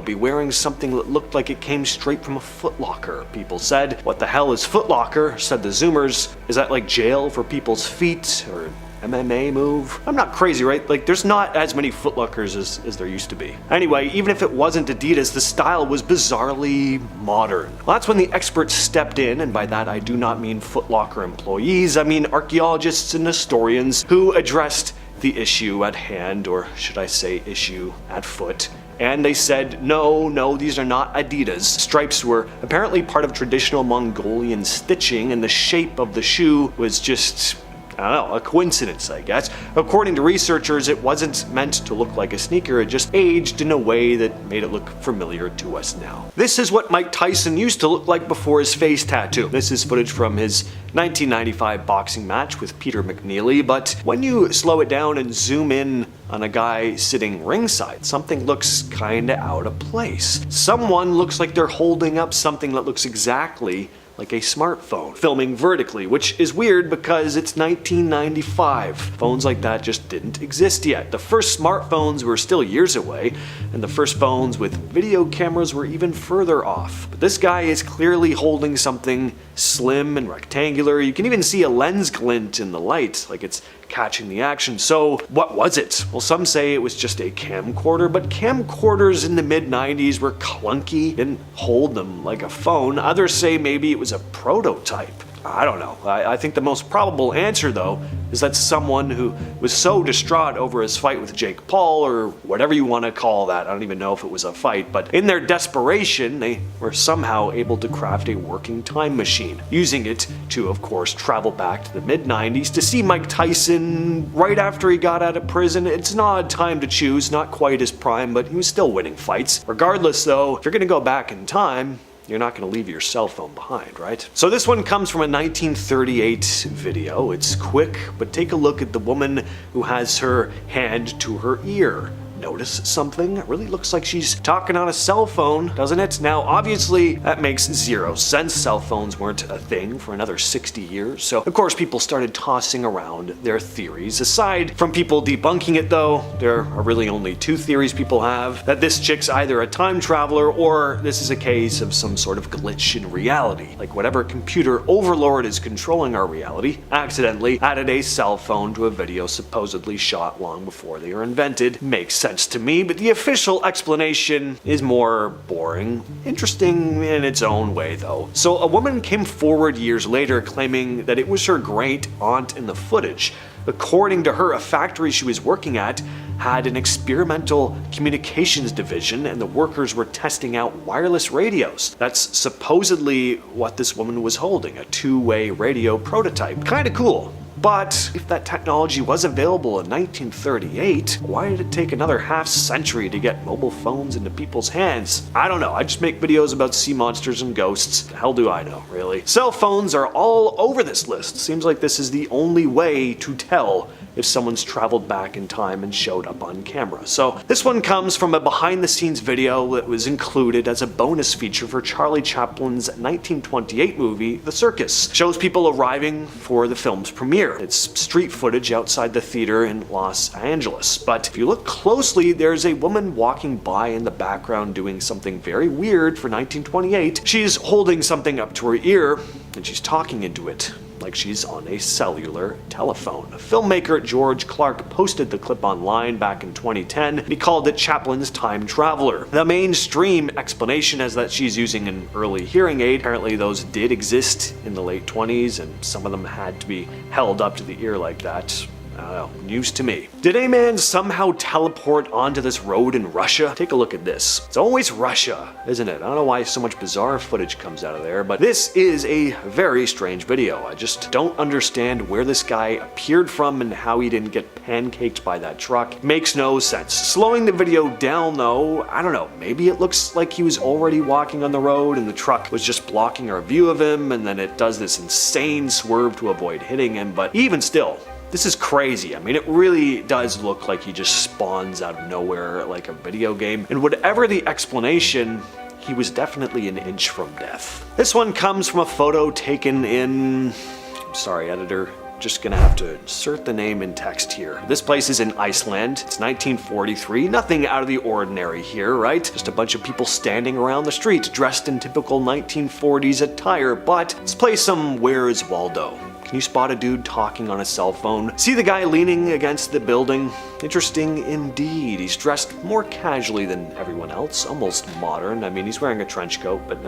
be wearing something that looked like it came straight from a footlocker? People said. What the hell is footlocker? Said the Zoomers. Is that like jail for people's feet, or MMA move? I'm not crazy, right? Like, there's not as many footlockers as there used to be. Anyway, even if it wasn't Adidas, the style was bizarrely modern. Well, that's when the experts stepped in, and by that I do not mean Footlocker employees, I mean archaeologists and historians who addressed the issue at hand, or should I say issue at foot. And they said, no, these are not Adidas. Stripes were apparently part of traditional Mongolian stitching, and the shape of the shoe was just, I don't know, a coincidence, I guess. According to researchers, it wasn't meant to look like a sneaker, it just aged in a way that made it look familiar to us now. This is what Mike Tyson used to look like before his face tattoo. This is footage from his 1995 boxing match with Peter McNeely, but when you slow it down and zoom in on a guy sitting ringside, something looks kinda out of place. Someone looks like they're holding up something that looks exactly like a smartphone, filming vertically, which is weird because it's 1995. Phones like that just didn't exist yet. The first smartphones were still years away, and the first phones with video cameras were even further off. But this guy is clearly holding something slim and rectangular. You can even see a lens glint in the light, like it's catching the action. So what was it? Well, some say it was just a camcorder, but camcorders in the mid-90s were clunky, didn't hold them like a phone. Others say maybe it was a prototype. I don't know. I think the most probable answer, though, is that someone who was so distraught over his fight with Jake Paul, or whatever you want to call that, I don't even know if it was a fight, but in their desperation, they were somehow able to craft a working time machine, using it to, of course, travel back to the mid-90s to see Mike Tyson right after he got out of prison. It's an odd time to choose, not quite his prime, but he was still winning fights. Regardless, though, if you're gonna go back in time, you're not going to leave your cell phone behind, right? So this one comes from a 1938 video. It's quick, but take a look at the woman who has her hand to her ear. Notice something? It really looks like she's talking on a cell phone, doesn't it? Now, obviously, that makes zero sense. Cell phones weren't a thing for another 60 years. So, of course, people started tossing around their theories. Aside from people debunking it, though, there are really only two theories people have. That this chick's either a time traveler, or this is a case of some sort of glitch in reality. Like whatever computer overlord is controlling our reality accidentally added a cell phone to a video supposedly shot long before they were invented. Makes sense to me, but the official explanation is more boring. Interesting in its own way, though. So a woman came forward years later claiming that it was her great aunt in the footage. According to her, a factory she was working at had an experimental communications division, and the workers were testing out wireless radios. That's supposedly what this woman was holding, a two-way radio prototype. Kinda cool. But if that technology was available in 1938, why did it take another half century to get mobile phones into people's hands? I don't know, I just make videos about sea monsters and ghosts. The hell do I know, really? Cell phones are all over this list. Seems like this is the only way to tell if someone's traveled back in time and showed up on camera. So this one comes from a behind-the-scenes video that was included as a bonus feature for Charlie Chaplin's 1928 movie, The Circus. Shows people arriving for the film's premiere. It's street footage outside the theater in Los Angeles. But if you look closely, there's a woman walking by in the background doing something very weird for 1928. She's holding something up to her ear, and she's talking into it, like she's on a cellular telephone. Filmmaker George Clark posted the clip online back in 2010, and he called it Chaplin's Time Traveler. The mainstream explanation is that she's using an early hearing aid. Apparently those did exist in the late 20s, and some of them had to be held up to the ear like that. I don't know, news to me. Did a man somehow teleport onto this road in Russia? Take a look at this. It's always Russia, isn't it? I don't know why so much bizarre footage comes out of there, but this is a very strange video. I just don't understand where this guy appeared from and how he didn't get pancaked by that truck. Makes no sense. Slowing the video down though, I don't know, maybe it looks like he was already walking on the road and the truck was just blocking our view of him, and then it does this insane swerve to avoid hitting him, but even still, this is crazy. I mean, it really does look like he just spawns out of nowhere like a video game, and whatever the explanation, he was definitely an inch from death. This one comes from a photo taken in... I'm sorry, editor. Just gonna have to insert the name in text here. This place is in Iceland. It's 1943. Nothing out of the ordinary here, right? Just a bunch of people standing around the street dressed in typical 1940s attire, but let's play some Where's Waldo. Can you spot a dude talking on a cell phone? See the guy leaning against the building? Interesting indeed. He's dressed more casually than everyone else, almost modern. I mean, he's wearing a trench coat, but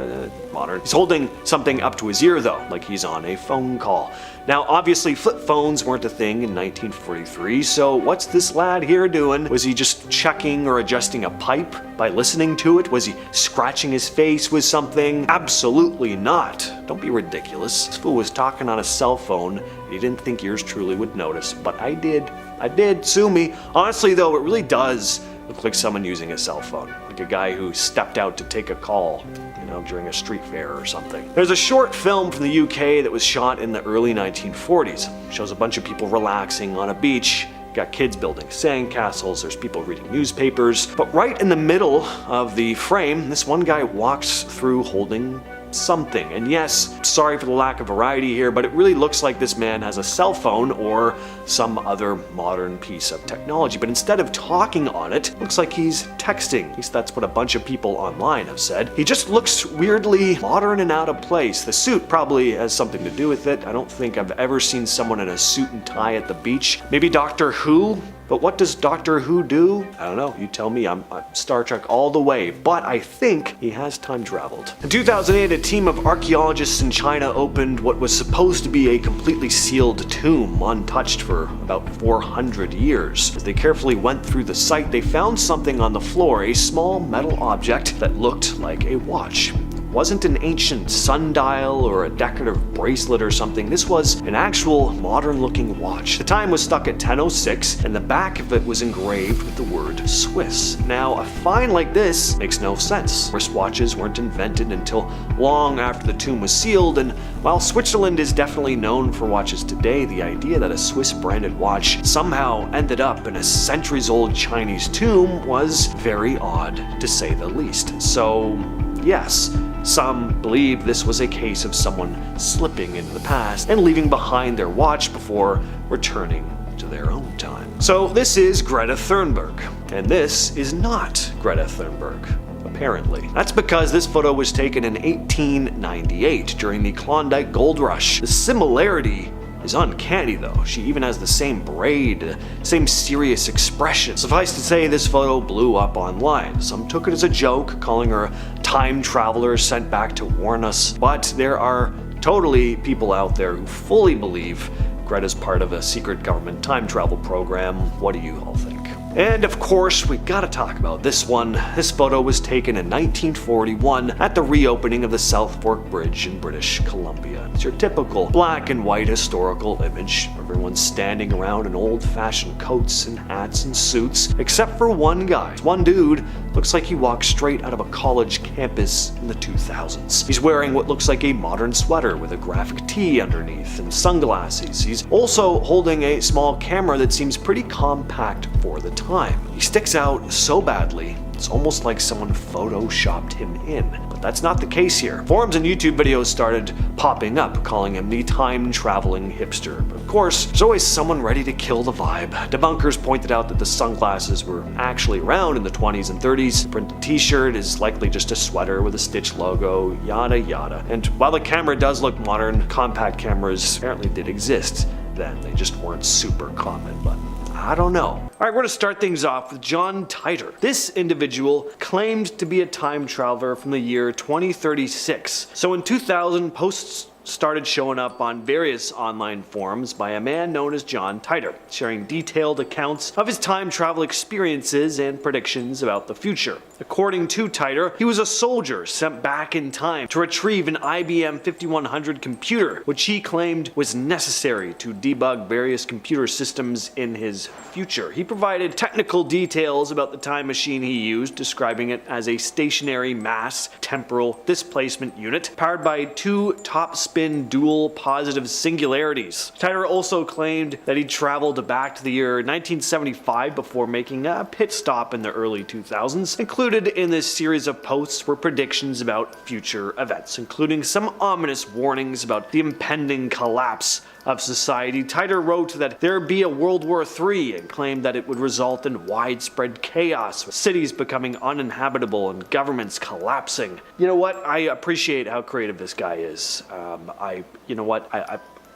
modern. He's holding something up to his ear though, like he's on a phone call. Now, obviously, flip phones weren't a thing in 1943, so what's this lad here doing? Was he just checking or adjusting a pipe by listening to it? Was he scratching his face with something? Absolutely not. Don't be ridiculous. This fool was talking on a cell phone. He didn't think yours truly would notice, but I did. I did. Sue me. Honestly, though, it really does look like someone using a cell phone. Like a guy who stepped out to take a call, you know, during a street fair or something. There's a short film from the UK that was shot in the early 1940s. It shows a bunch of people relaxing on a beach. Got kids building sandcastles, there's people reading newspapers. But right in the middle of the frame, this one guy walks through holding something. And yes, sorry for the lack of variety here, but it really looks like this man has a cell phone or some other modern piece of technology. But instead of talking on it, looks like he's texting. At least that's what a bunch of people online have said. He just looks weirdly modern and out of place. The suit probably has something to do with it. I don't think I've ever seen someone in a suit and tie at the beach. Maybe Doctor Who? But what does Doctor Who do? I don't know, you tell me. I'm Star Trek all the way, but I think he has time traveled. In 2008, a team of archaeologists in China opened what was supposed to be a completely sealed tomb, untouched for about 400 years. As they carefully went through the site, they found something on the floor, a small metal object that looked like a watch. Wasn't an ancient sundial or a decorative bracelet or something. This was an actual modern-looking watch. The time was stuck at 10:06, and the back of it was engraved with the word Swiss. Now, a find like this makes no sense. Wristwatches weren't invented until long after the tomb was sealed, and while Switzerland is definitely known for watches today, the idea that a Swiss-branded watch somehow ended up in a centuries-old Chinese tomb was very odd, to say the least. So, yes, some believe this was a case of someone slipping into the past and leaving behind their watch before returning to their own time. So this is Greta Thunberg, and this is not Greta Thunberg. Apparently. That's because this photo was taken in 1898 during the Klondike Gold Rush. The similarity is uncanny though. She even has the same braid, same serious expression. Suffice to say, this photo blew up online. Some took it as a joke, calling her a time traveler sent back to warn us, but there are totally people out there who fully believe Greta's part of a secret government time travel program. What do you all think? And of course, we gotta talk about this one. This photo was taken in 1941 at the reopening of the South Fork Bridge in British Columbia. It's your typical black and white historical image. Everyone's standing around in old-fashioned coats and hats and suits, except for one guy. One dude looks like he walked straight out of a college campus in the 2000s. He's wearing what looks like a modern sweater with a graphic tee underneath and sunglasses. He's also holding a small camera that seems pretty compact for the time. He sticks out so badly, it's almost like someone photoshopped him in. But that's not the case here. Forums and YouTube videos started popping up, calling him the time-traveling hipster. But of course, there's always someone ready to kill the vibe. Debunkers pointed out that the sunglasses were actually around in the 20s and 30s. The printed t-shirt is likely just a sweater with a Stitch logo, yada yada. And while the camera does look modern, compact cameras apparently did exist then. They just weren't super common, but I don't know. All right, we're gonna start things off with John Titor. This individual claimed to be a time traveler from the year 2036. So in 2000, posts started showing up on various online forums by a man known as John Titor, sharing detailed accounts of his time travel experiences and predictions about the future. According to Titor, he was a soldier sent back in time to retrieve an IBM 5100 computer, which he claimed was necessary to debug various computer systems in his future. He provided technical details about the time machine he used, describing it as a stationary mass temporal displacement unit powered by two top-spin dual positive singularities. Titor also claimed that he traveled back to the year 1975 before making a pit stop in the early 2000s. Included in this series of posts were predictions about future events, including some ominous warnings about the impending collapse of society. Titor wrote that there would be a World War III and claimed that it would result in widespread chaos, with cities becoming uninhabitable and governments collapsing. You know what? I appreciate how creative this guy is.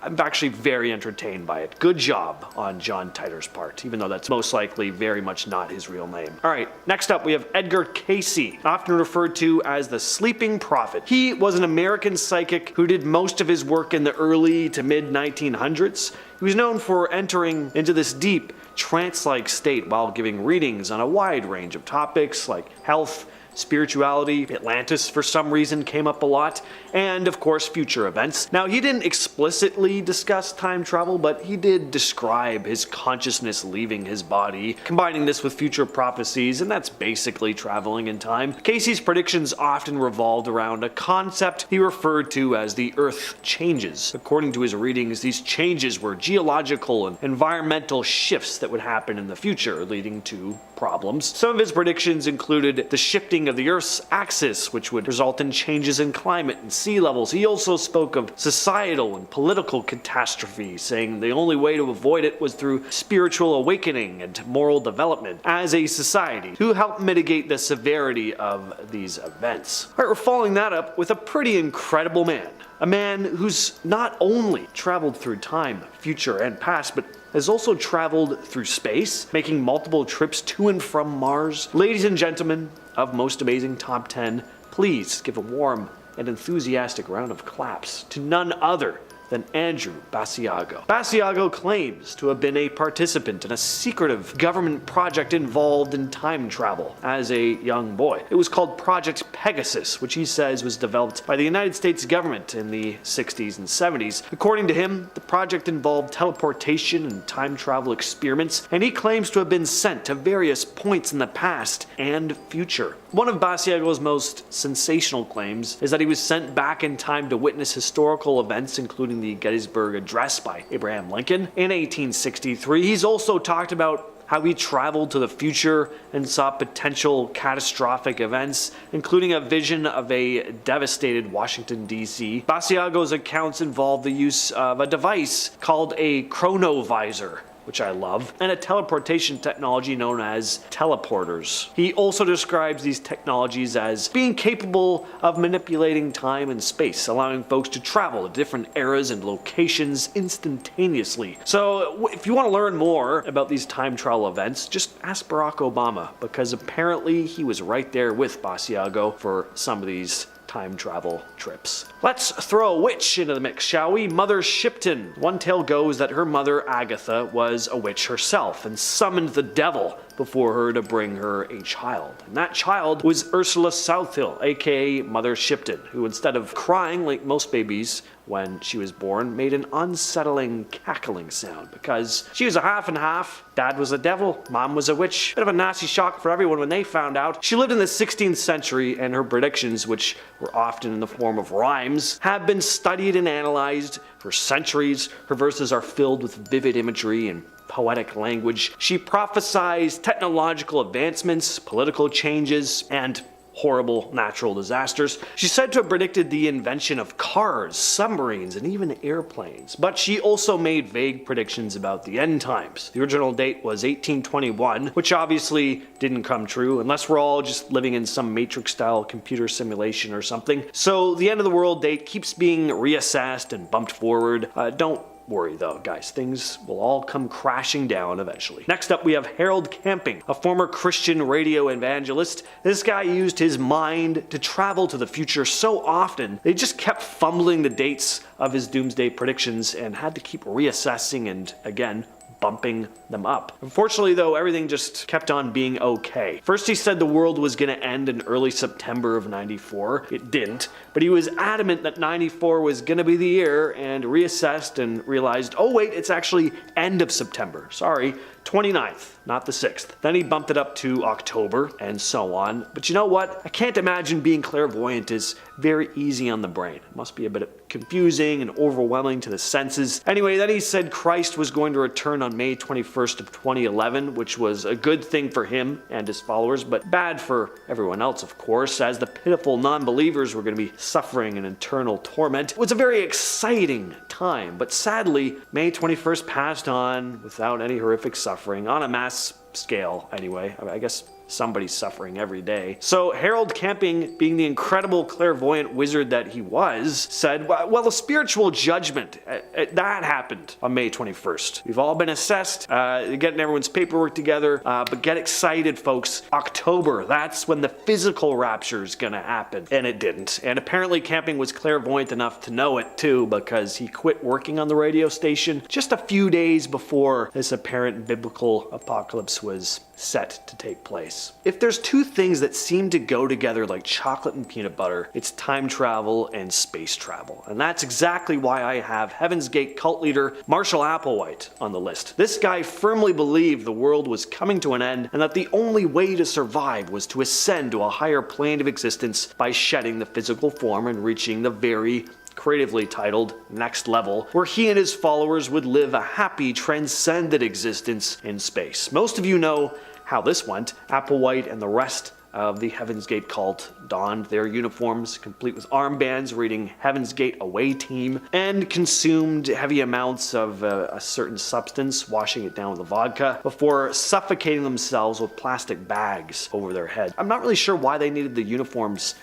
I'm actually very entertained by it. Good job on John Titor's part, even though that's most likely very much not his real name. Alright, next up we have Edgar Cayce, often referred to as the Sleeping Prophet. He was an American psychic who did most of his work in the early to mid 1900s. He was known for entering into this deep, trance-like state while giving readings on a wide range of topics like health, spirituality, Atlantis for some reason came up a lot, and of course future events. Now, he didn't explicitly discuss time travel, but he did describe his consciousness leaving his body, combining this with future prophecies, and that's basically traveling in time. Casey's predictions often revolved around a concept he referred to as the Earth changes. According to his readings, these changes were geological and environmental shifts that would happen in the future, leading to problems. Some of his predictions included the shifting of the Earth's axis, which would result in changes in climate and sea levels. He also spoke of societal and political catastrophe, saying the only way to avoid it was through spiritual awakening and moral development as a society to help mitigate the severity of these events. Alright, we're following that up with a pretty incredible man. A man who's not only traveled through time, future, and past, but has also traveled through space, making multiple trips to and from Mars. Ladies and gentlemen of Most Amazing Top 10, please give a warm and enthusiastic round of claps to none other than Andrew Basiago. Basiago claims to have been a participant in a secretive government project involved in time travel as a young boy. It was called Project Pegasus, which he says was developed by the United States government in the 60s and 70s. According to him, the project involved teleportation and time travel experiments, and he claims to have been sent to various points in the past and future. One of Basiago's most sensational claims is that he was sent back in time to witness historical events, including the Gettysburg Address by Abraham Lincoln in 1863. He's also talked about how he traveled to the future and saw potential catastrophic events, including a vision of a devastated Washington, D.C. Basiago's accounts involve the use of a device called a chronovisor, which I love, and a teleportation technology known as teleporters. He also describes these technologies as being capable of manipulating time and space, allowing folks to travel to different eras and locations instantaneously. So if you want to learn more about these time travel events, just ask Barack Obama, because apparently he was right there with Basiago for some of these time travel trips. Let's throw a witch into the mix, shall we? Mother Shipton. One tale goes that her mother Agatha was a witch herself and summoned the devil before her to bring her a child. And that child was Ursula Southill, aka Mother Shipton, who instead of crying like most babies when she was born, made an unsettling cackling sound because she was a half and half. Dad was a devil, mom was a witch. Bit of a nasty shock for everyone when they found out. She lived in the 16th century, and her predictions, which were often in the form of rhymes, have been studied and analyzed for centuries. Her verses are filled with vivid imagery and poetic language. She prophesies technological advancements, political changes, and horrible natural disasters. She's said to have predicted the invention of cars, submarines, and even airplanes. But she also made vague predictions about the end times. The original date was 1821, which obviously didn't come true, unless we're all just living in some Matrix-style computer simulation or something. So the end of the world date keeps being reassessed and bumped forward. Don't worry though, guys. Things will all come crashing down eventually. Next up, we have Harold Camping, a former Christian radio evangelist. This guy used his mind to travel to the future so often, they just kept fumbling the dates of his doomsday predictions and had to keep reassessing and, again, bumping them up. Unfortunately though, everything just kept on being okay. First he said the world was gonna end in early September of 94. It didn't, but he was adamant that 94 was gonna be the year and reassessed and realized, oh wait, it's actually end of September. Sorry, 29th, not the 6th. Then he bumped it up to October and so on. But you know what? I can't imagine being clairvoyant is very easy on the brain. It must be a bit confusing and overwhelming to the senses. Anyway, then he said Christ was going to return on May 21st of 2011, which was a good thing for him and his followers, but bad for everyone else, of course, as the pitiful non-believers were going to be suffering in eternal torment. It was a very exciting time, but sadly, May 21st passed on without any horrific suffering, on a mass scale anyway. I guess somebody's suffering every day. So Harold Camping, being the incredible clairvoyant wizard that he was, said, well, the spiritual judgment, that happened on May 21st. We've all been assessed, getting everyone's paperwork together, but get excited, folks. October, that's when the physical rapture is gonna happen. And it didn't. And apparently Camping was clairvoyant enough to know it too, because he quit working on the radio station just a few days before this apparent biblical apocalypse was set to take place. If there's two things that seem to go together like chocolate and peanut butter, it's time travel and space travel. And that's exactly why I have Heaven's Gate cult leader Marshall Applewhite on the list. This guy firmly believed the world was coming to an end and that the only way to survive was to ascend to a higher plane of existence by shedding the physical form and reaching the very creatively titled Next Level, where he and his followers would live a happy, transcendent existence in space. Most of you know how this went. Applewhite and the rest of the Heaven's Gate cult donned their uniforms, complete with armbands reading Heaven's Gate Away Team, and consumed heavy amounts of a certain substance, washing it down with a vodka, before suffocating themselves with plastic bags over their head. I'm not really sure why they needed the uniforms,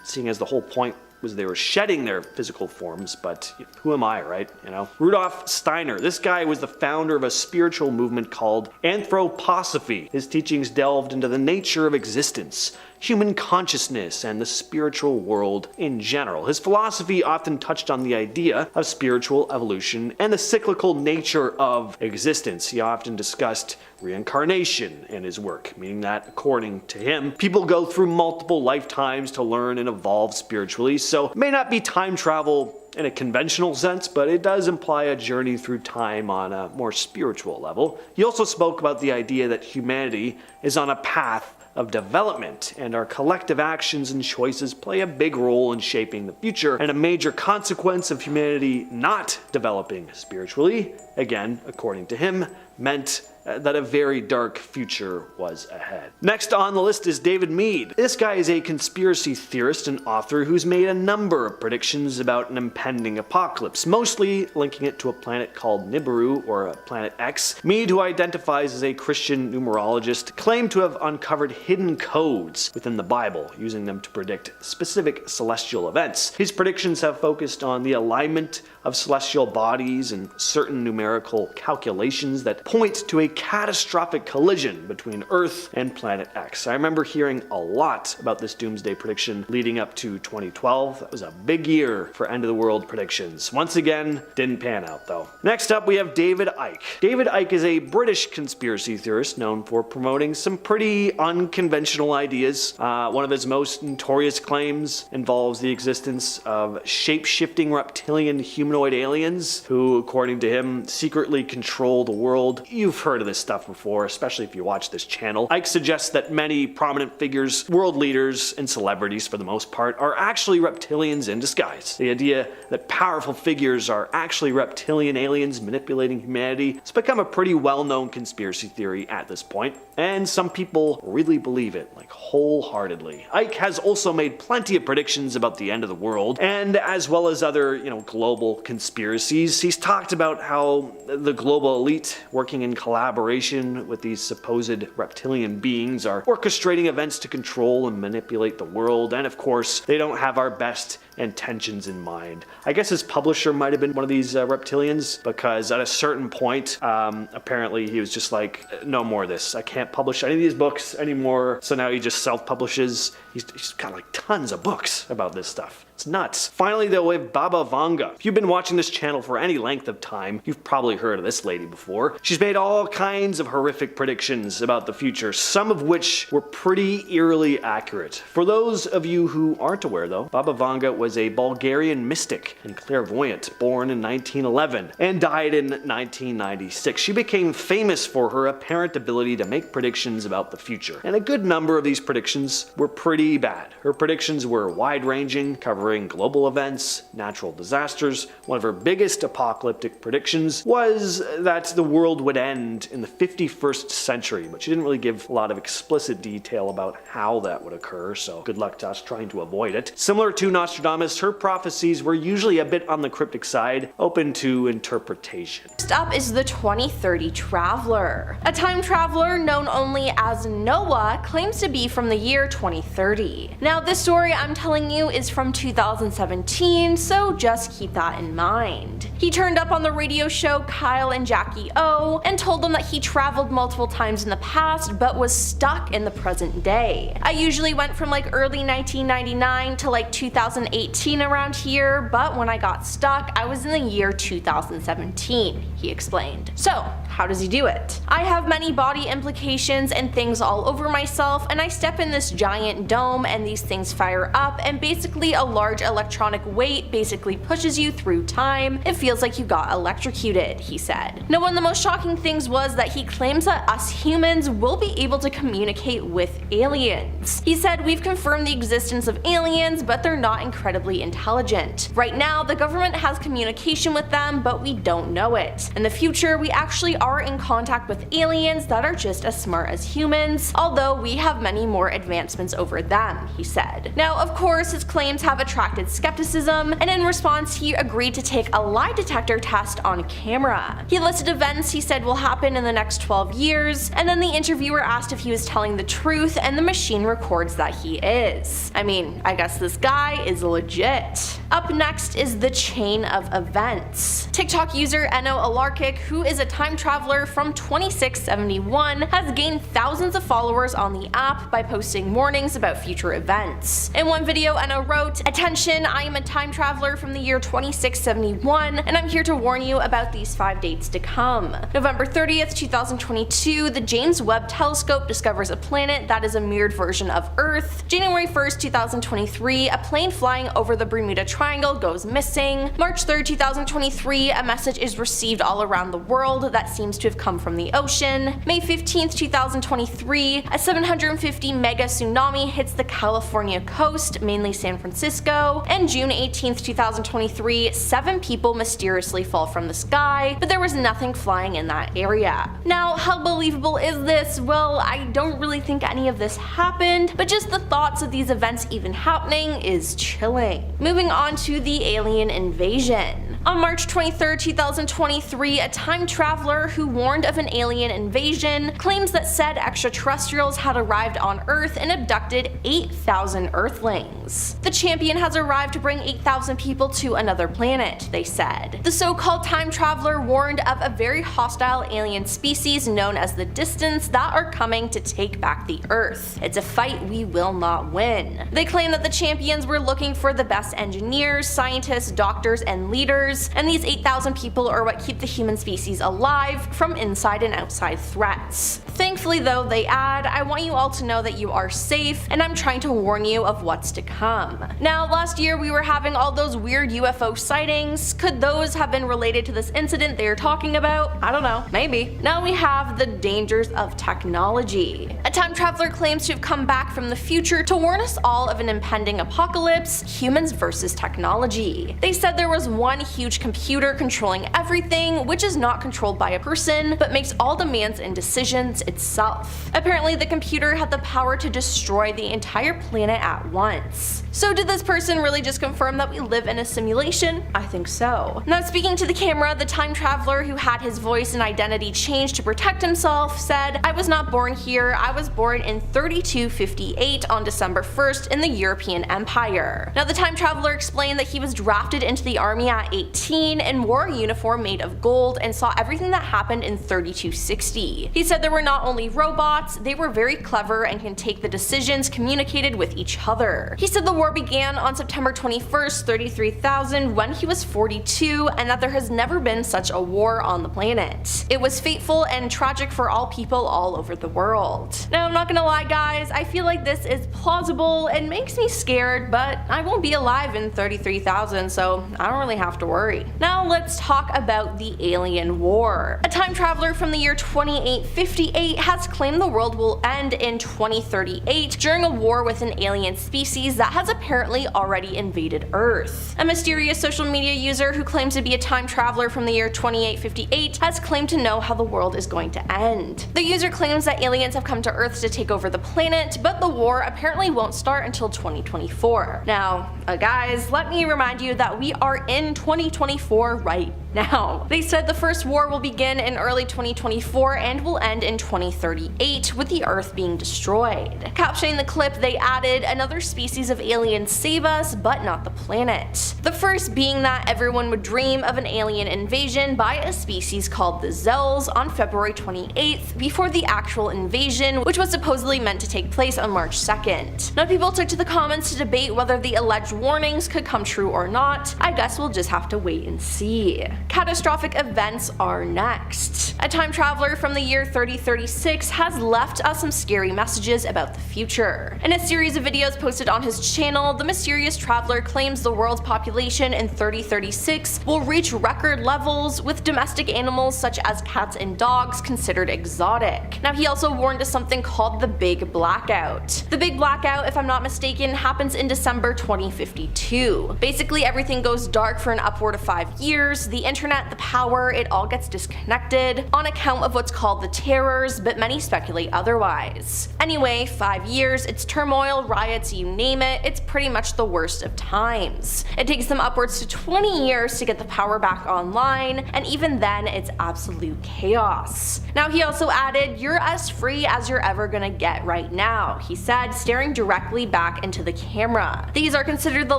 seeing as the whole point was they were shedding their physical forms, but who am I, right? You know? Rudolf Steiner, this guy was the founder of a spiritual movement called Anthroposophy. His teachings delved into the nature of existence, human consciousness, and the spiritual world in general. His philosophy often touched on the idea of spiritual evolution and the cyclical nature of existence. He often discussed reincarnation in his work, meaning that, according to him, people go through multiple lifetimes to learn and evolve spiritually, so it may not be time travel in a conventional sense, but it does imply a journey through time on a more spiritual level. He also spoke about the idea that humanity is on a path of development, and our collective actions and choices play a big role in shaping the future, and a major consequence of humanity not developing spiritually, again, according to him, meant that a very dark future was ahead. Next on the list is David Meade. This guy is a conspiracy theorist and author who's made a number of predictions about an impending apocalypse, mostly linking it to a planet called Nibiru, or Planet X. Meade, who identifies as a Christian numerologist, claimed to have uncovered hidden codes within the Bible, using them to predict specific celestial events. His predictions have focused on the alignment of celestial bodies and certain numerical calculations that point to a catastrophic collision between Earth and Planet X. I remember hearing a lot about this doomsday prediction leading up to 2012. That was a big year for end of the world predictions. Once again, didn't pan out though. Next up, we have David Icke. David Icke is a British conspiracy theorist known for promoting some pretty unconventional ideas. One of his most notorious claims involves the existence of shape-shifting reptilian humanoid aliens who, according to him, secretly control the world. You've heard of this stuff before, especially if you watch this channel. Icke suggests that many prominent figures, world leaders, and celebrities for the most part, are actually reptilians in disguise. The idea that powerful figures are actually reptilian aliens manipulating humanity has become a pretty well-known conspiracy theory at this point, and some people really believe it, like wholeheartedly. Icke has also made plenty of predictions about the end of the world, and as well as other, global conspiracies. He's talked about how the global elite, working in collaboration collaboration with these supposed reptilian beings are orchestrating events to control and manipulate the world, and of course, they don't have our best intentions in mind. I guess his publisher might have been one of these reptilians, because at a certain point, apparently he was just like, no more of this. I can't publish any of these books anymore. So now he just self-publishes. He's got like tons of books about this stuff. It's nuts. Finally though, we have Baba Vanga. If you've been watching this channel for any length of time, you've probably heard of this lady before. She's made all kinds of horrific predictions about the future, some of which were pretty eerily accurate. For those of you who aren't aware though, Baba Vanga was a Bulgarian mystic and clairvoyant born in 1911 and died in 1996. She became famous for her apparent ability to make predictions about the future, and a good number of these predictions were pretty bad. Her predictions were wide-ranging, covering global events, natural disasters. One of her biggest apocalyptic predictions was that the world would end in the 51st century, but she didn't really give a lot of explicit detail about how that would occur, so good luck to us trying to avoid it. Similar to Nostradamus, her prophecies were usually a bit on the cryptic side, open to interpretation. Next up is the 2030 Traveler. A time traveler known only as Noah claims to be from the year 2030. Now this story I'm telling you is from 2017, so just keep that in mind. He turned up on the radio show Kyle and Jackie O and told them that he traveled multiple times in the past but was stuck in the present day. I usually went from like early 1999 to like 2018 around here, but when I got stuck, I was in the year 2017, he explained. So, how does he do it? I have many body implications and things all over myself, and I step in this giant dome and these things fire up, and basically a large electronic weight basically pushes you through time. It feels like you got electrocuted, he said. Now, one of the most shocking things was that he claims that us humans will be able to communicate with aliens. He said, we've confirmed the existence of aliens, but they're not incredibly intelligent. Right now, the government has communication with them, but we don't know it. In the future, we actually are in contact with aliens that are just as smart as humans, although we have many more advancements over them, he said. Now, of course, his claims have attracted skepticism, and in response, he agreed to take a lie detector test on camera. He listed events he said will happen in the next 12 years, and then the interviewer asked if he was telling the truth, and the machine records that he is. I mean, I guess this guy is legit. Up next is the chain of events. TikTok user Eno Alarkic, who is a time traveler from 2671, has gained thousands of followers on the app by posting warnings about future events. In one video, Eno wrote, "Attention, I am a time traveler from the year 2671, and I'm here to warn you about these 5 dates to come. November 30th, 2022, the James Webb Telescope discovers a planet that is a mirrored version of Earth. January 1st, 2023, a plane flying over the Bermuda Triangle goes missing. March 3rd, 2023, a message is received all around the world that seems to have come from the ocean. May 15th, 2023, a 750 mega tsunami hits the California coast, mainly San Francisco. And June 18th, 2023, 7 people mysteriously fall from the sky, but there was nothing flying in that area." Now, how believable is this? Well, I don't really think any of this happened, but just the thoughts of these events even happening is chilling. Moving on to the alien invasion. On March 23rd, 2023, a time traveler who warned of an alien invasion claims that said extraterrestrials had arrived on Earth and abducted 8,000 Earthlings. The champion has arrived to bring 8,000 people to another planet, they said. The so-called time traveler warned of a very hostile alien species known as the Distance that are coming to take back the Earth. It's a fight we will not win. They claim that the champions were looking for the best engineers, scientists, doctors, and leaders, and these 8,000 people are what keep the human species alive from inside and outside threats. Thankfully though, they add, "I want you all to know that you are safe, and I'm trying to warn you of what's to come." Now, last year we were having all those weird UFO sightings. Could those have been related to this incident they're talking about? I don't know, maybe. Now we have the dangers of technology. A time traveler claims to have come back from the future to warn us all of an impending apocalypse, humans versus technology. They said there was one huge huge computer controlling everything, which is not controlled by a person, but makes all demands and decisions itself. Apparently, the computer had the power to destroy the entire planet at once. So did this person really just confirm that we live in a simulation? I think so. Now, speaking to the camera, the time traveler who had his voice and identity changed to protect himself said, "I was not born here, I was born in 3258 on December 1st in the European Empire." Now, the time traveler explained that he was drafted into the army at 18 and wore a uniform made of gold and saw everything that happened in 3260. He said there were not only robots, they were very clever and can take the decisions communicated with each other. He said the war began on September 21st, 33,000 when he was 42, and that there has never been such a war on the planet. It was fateful and tragic for all people all over the world. Now, I'm not gonna lie guys, I feel like this is plausible and makes me scared, but I won't be alive in 33,000, so I don't really have to worry. Now let's talk about the alien war. A time traveler from the year 2858 has claimed the world will end in 2038 during a war with an alien species that has apparently already invaded Earth. A mysterious social media user who claims to be a time traveler from the year 2858 has claimed to know how the world is going to end. The user claims that aliens have come to Earth to take over the planet, but the war apparently won't start until 2024. Now, guys, let me remind you that we are in 2024 right now. They said the first war will begin in early 2024 and will end in 2038, with the Earth being destroyed. Captioning the clip, they added, "Another species of aliens save us, but not the planet." The first being that everyone would dream of an alien invasion by a species called the Zels on February 28th, before the actual invasion, which was supposedly meant to take place on March 2nd. Now, people took to the comments to debate whether the alleged warnings could come true or not. I guess we'll just have to wait and see. Catastrophic events are next. A time traveler from the year 3036 has left us some scary messages about the future. In a series of videos posted on his channel, the mysterious traveler claims the world's population in 3036 will reach record levels, with domestic animals such as cats and dogs considered exotic. Now, he also warned of something called the Big Blackout. The Big Blackout, if I'm not mistaken, happens in December 2052. Basically, everything goes dark for an upward of 5 years. The internet, the power, it all gets disconnected on account of what's called the terrors, but many speculate otherwise. Anyway, 5 years, it's turmoil, riots, you name it, it's pretty much the worst of times. It takes them upwards to 20 years to get the power back online, and even then it's absolute chaos. Now, he also added, "You're as free as you're ever gonna get right now," he said, staring directly back into the camera. "These are considered the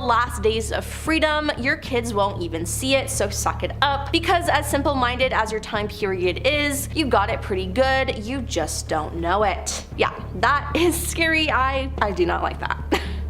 last days of freedom. Your kids won't even see it, so suck it up, because as simple-minded as your time period is, you got it pretty good, you just don't know it." Yeah, that is scary. I do not like that.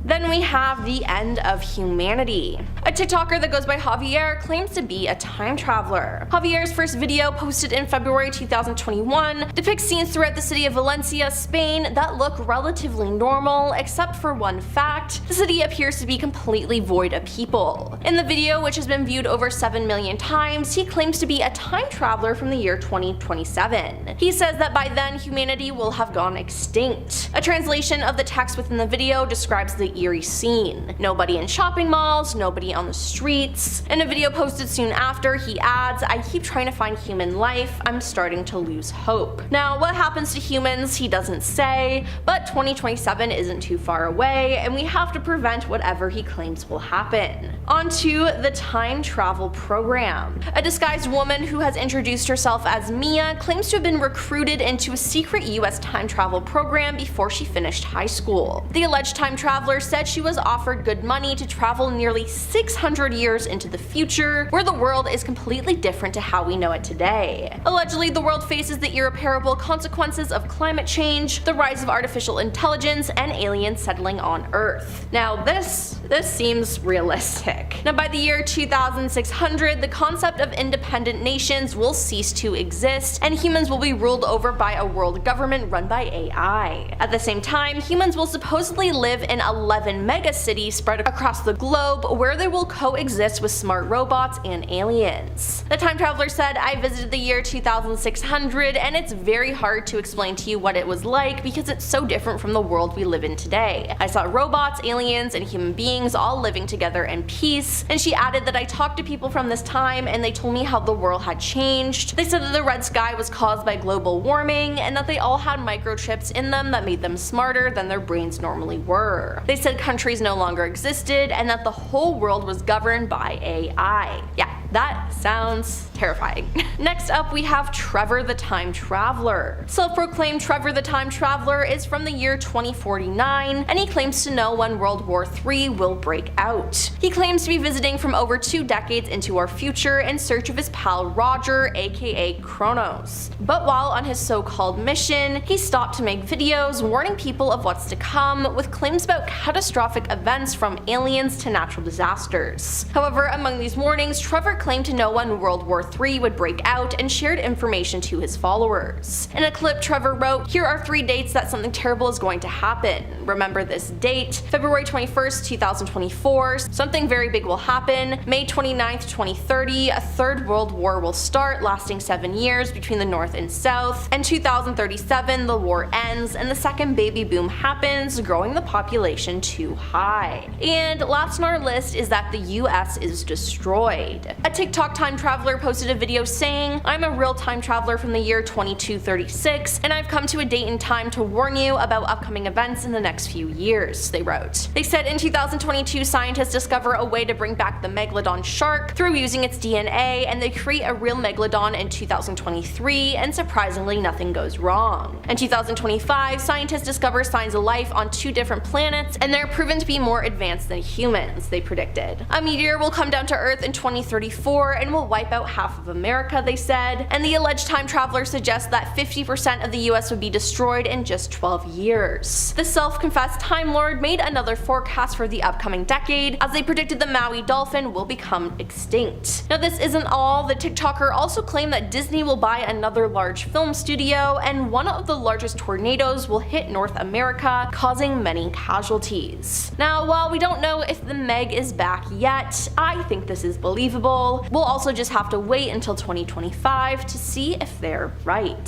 Then we have the end of humanity. A TikToker that goes by Javier claims to be a time traveler. Javier's first video, posted in February 2021, depicts scenes throughout the city of Valencia, Spain that look relatively normal, except for one fact: the city appears to be completely void of people. In the video, which has been viewed over 7 million times, he claims to be a time traveler from the year 2027. He says that by then humanity will have gone extinct. A translation of the text within the video describes the eerie scene. Nobody in shopping malls, nobody on the streets. In a video posted soon after, he adds, "I keep trying to find human life, I'm starting to lose hope." Now, what happens to humans, he doesn't say, but 2027 isn't too far away, and we have to prevent whatever he claims will happen. On to the time travel program. A disguised woman who has introduced herself as Mia claims to have been recruited into a secret US time travel program before she finished high school. The alleged time traveler said she was offered good money to travel nearly 600 years into the future, where the world is completely different to how we know it today. Allegedly, the world faces the irreparable consequences of climate change, the rise of artificial intelligence, and aliens settling on Earth. Now, this seems realistic. Now, by the year 2600, the concept of independent nations will cease to exist, and humans will be ruled over by a world government run by AI. At the same time, humans will supposedly live in a 11 megacities spread across the globe where they will coexist with smart robots and aliens. The time traveler said, "I visited the year 2600 and it's very hard to explain to you what it was like because it's so different from the world we live in today. I saw robots, aliens, and human beings all living together in peace." And she added that, "I talked to people from this time and they told me how the world had changed. They said that the red sky was caused by global warming and that they all had microchips in them that made them smarter than their brains normally were. They said countries no longer existed and that the whole world was governed by AI." Yeah, that sounds terrifying. Next up, we have Trevor the Time Traveler. Self-proclaimed Trevor the Time Traveler is from the year 2049, and he claims to know when World War III will break out. He claims to be visiting from over 2 decades into our future in search of his pal Roger, aka Kronos. But while on his so-called mission, he stopped to make videos warning people of what's to come, with claims about catastrophic events from aliens to natural disasters. However, among these warnings, Trevor claimed to know when World War III would break out and shared information to his followers. In a clip, Trevor wrote, "Here are 3 dates that something terrible is going to happen. Remember this date: February 21st, 2024, something very big will happen. May 29th, 2030, a 3rd World War will start, lasting 7 years between the North and South. And 2037, the war ends and the second baby boom happens, growing the population too high." And last on our list is that the US is destroyed. A TikTok time traveler posted a video saying, "I'm a real time traveler from the year 2236, and I've come to a date in time to warn you about upcoming events in the next few years," they wrote. They said in 2022, scientists discover a way to bring back the megalodon shark through using its DNA, and they create a real megalodon in 2023, and surprisingly nothing goes wrong. In 2025, scientists discover signs of life on 2 different planets, and they're proven to be more advanced than humans, they predicted. A meteor will come down to Earth in 2034 and will wipe out half of America, they said, and the alleged time traveler suggests that 50% of the US would be destroyed in just 12 years. The self-confessed Time Lord made another forecast for the upcoming decade, as they predicted the Maui dolphin will become extinct. Now this isn't all. The TikToker also claimed that Disney will buy another large film studio, and one of the largest tornadoes will hit North America, causing many casualties. Now, while we don't know if the Meg is back yet, I think this is believable. We'll also just have to wait until 2025 to see if they're right.